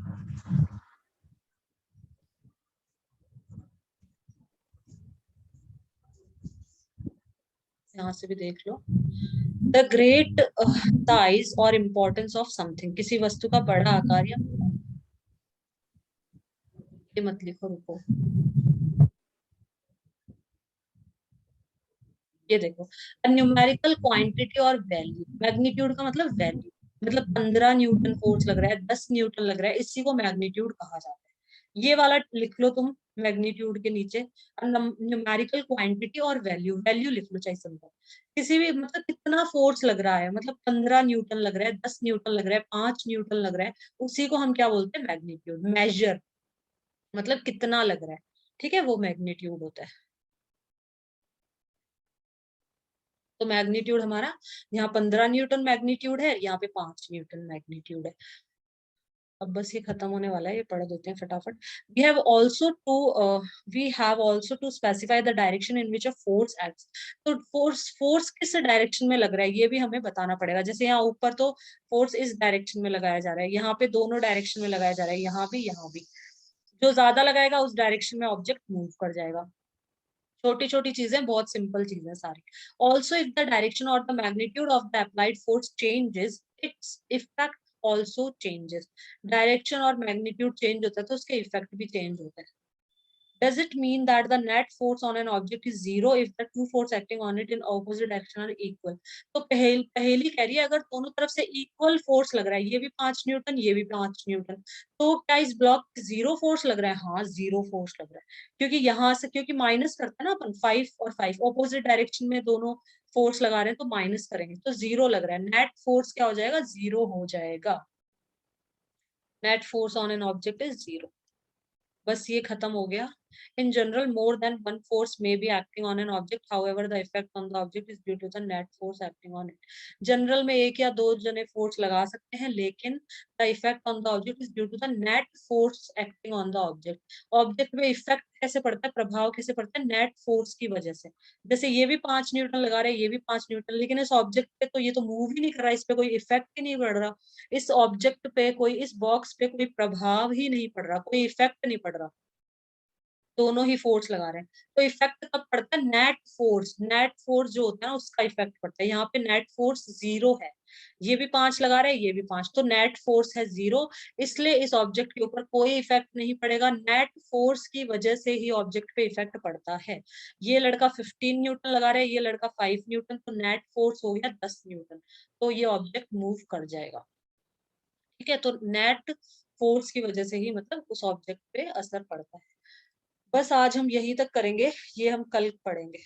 यहाँ से भी देख लो। द ग्रेट साइज और इम्पोर्टेंस ऑफ समथिंग, किसी वस्तु का बड़ा आकार या, ये मत लिखो, रुको। ये देखो, न्यूमेरिकल क्वांटिटी और वैल्यू, मैग्नीट्यूड का मतलब वैल्यू, मतलब 15 न्यूटन फोर्स लग रहा है, 10 न्यूटन लग रहा है, इसी को मैग्नीट्यूड कहा जाता है। ये वाला लिख लो तुम मैग्नीट्यूड के नीचे, न्यूमेरिकल क्वांटिटी और वैल्यू, वैल्यू लिख लो चाहे सिंपल, किसी भी, मतलब कितना फोर्स लग रहा है, मतलब 15 न्यूटन लग रहा है, 10 न्यूटन लग रहा है, 5 न्यूटन लग रहा है, उसी को हम क्या बोलते हैं? मैग्नीट्यूड। मेजर मतलब कितना लग रहा है, ठीक है, वो मैग्नीट्यूड होता है। तो मैग्नीट्यूड हमारा यहाँ 15 न्यूटन मैग्नीट्यूड है, यहाँ पे 5 न्यूटन मैग्नीट्यूड है। अब बस ये खत्म होने वाला है, ये पढ़ देते हैं फटाफट। We have also to specify the direction in which a force acts. तो फोर्स किस डायरेक्शन में लग रहा है ये भी हमें बताना पड़ेगा। जैसे यहाँ ऊपर तो फोर्स इस डायरेक्शन में लगाया जा रहा है, यहाँ पे दोनों डायरेक्शन में लगाया जा रहा है, यहाँ भी यहाँ भी। जो ज्यादा लगाएगा उस डायरेक्शन में ऑब्जेक्ट मूव कर जाएगा। छोटी छोटी चीजें, बहुत सिंपल चीजें सारी। ऑल्सो इफ द डायरेक्शन और the magnitude of the applied force changes, its effect also changes. Direction और मैग्नीट्यूड चेंज होता है तो उसके इफेक्ट भी चेंज होता है। Does it mean that the net force on an object is zero if the two force acting on it in opposite direction are equal? तो पहली कह रही है अगर दोनों तरफ से इक्वल फोर्स लग रहा है, ये भी 5 न्यूटन ये भी 5 न्यूटन, तो क्या इस ब्लॉक जीरो फोर्स लग रहा है? हाँ, जीरो फोर्स लग रहा है, क्योंकि यहाँ से, क्योंकि माइनस करते हैं ना अपन, 5 और 5 ऑपोजिट डायरेक्शन में दोनों फोर्स लगा रहे हैं, तो माइनस करेंगे तो जीरो लग रहा है, नेट फोर्स क्या हो जाएगा? जीरो हो जाएगा। Net force on an object is zero. बस ये खत्म हो गया। In general, more than one force may be acting on an object. However, the effect on the object is due to the net force acting on it. General में एक या दो जने फोर्स लगा सकते हैं, लेकिन the effect on the object is due to the net force acting on the object. Object पे इफेक्ट कैसे पड़ता है, प्रभाव कैसे पड़ता है? नेट फोर्स की वजह से। जैसे ये भी 5 न्यूटन लगा रहे हैं, ये भी 5 न्यूटन, लेकिन इस ऑब्जेक्ट पे तो ये तो मूव ही नहीं कर रहा, इस पे कोई इफेक्ट ही नहीं पड़ रहा, इस ऑब्जेक्ट पे कोई, इस बॉक्स पे कोई प्रभाव ही नहीं पड़ रहा, कोई इफेक्ट नहीं पड़ रहा, दोनों ही फोर्स लगा रहे हैं। तो इफेक्ट कब पड़ता है? नेट फोर्स जो होता है ना उसका इफेक्ट पड़ता है। यहाँ पे नेट फोर्स जीरो है, ये भी 5 लगा रहे हैं ये भी 5, तो नेट फोर्स है जीरो, इसलिए इस ऑब्जेक्ट के ऊपर कोई इफेक्ट नहीं पड़ेगा। नेट फोर्स की वजह से ही ऑब्जेक्ट पे इफेक्ट पड़ता है। ये लड़का 15 न्यूटन लगा रहा है, ये लड़का 5 न्यूटन, तो नेट फोर्स हो गया 10 न्यूटन, तो ये ऑब्जेक्ट मूव कर जाएगा। ठीक है, तो नेट फोर्स की वजह से ही मतलब उस ऑब्जेक्ट पे असर पड़ता है। बस आज हम यही तक करेंगे, ये हम कल पढ़ेंगे।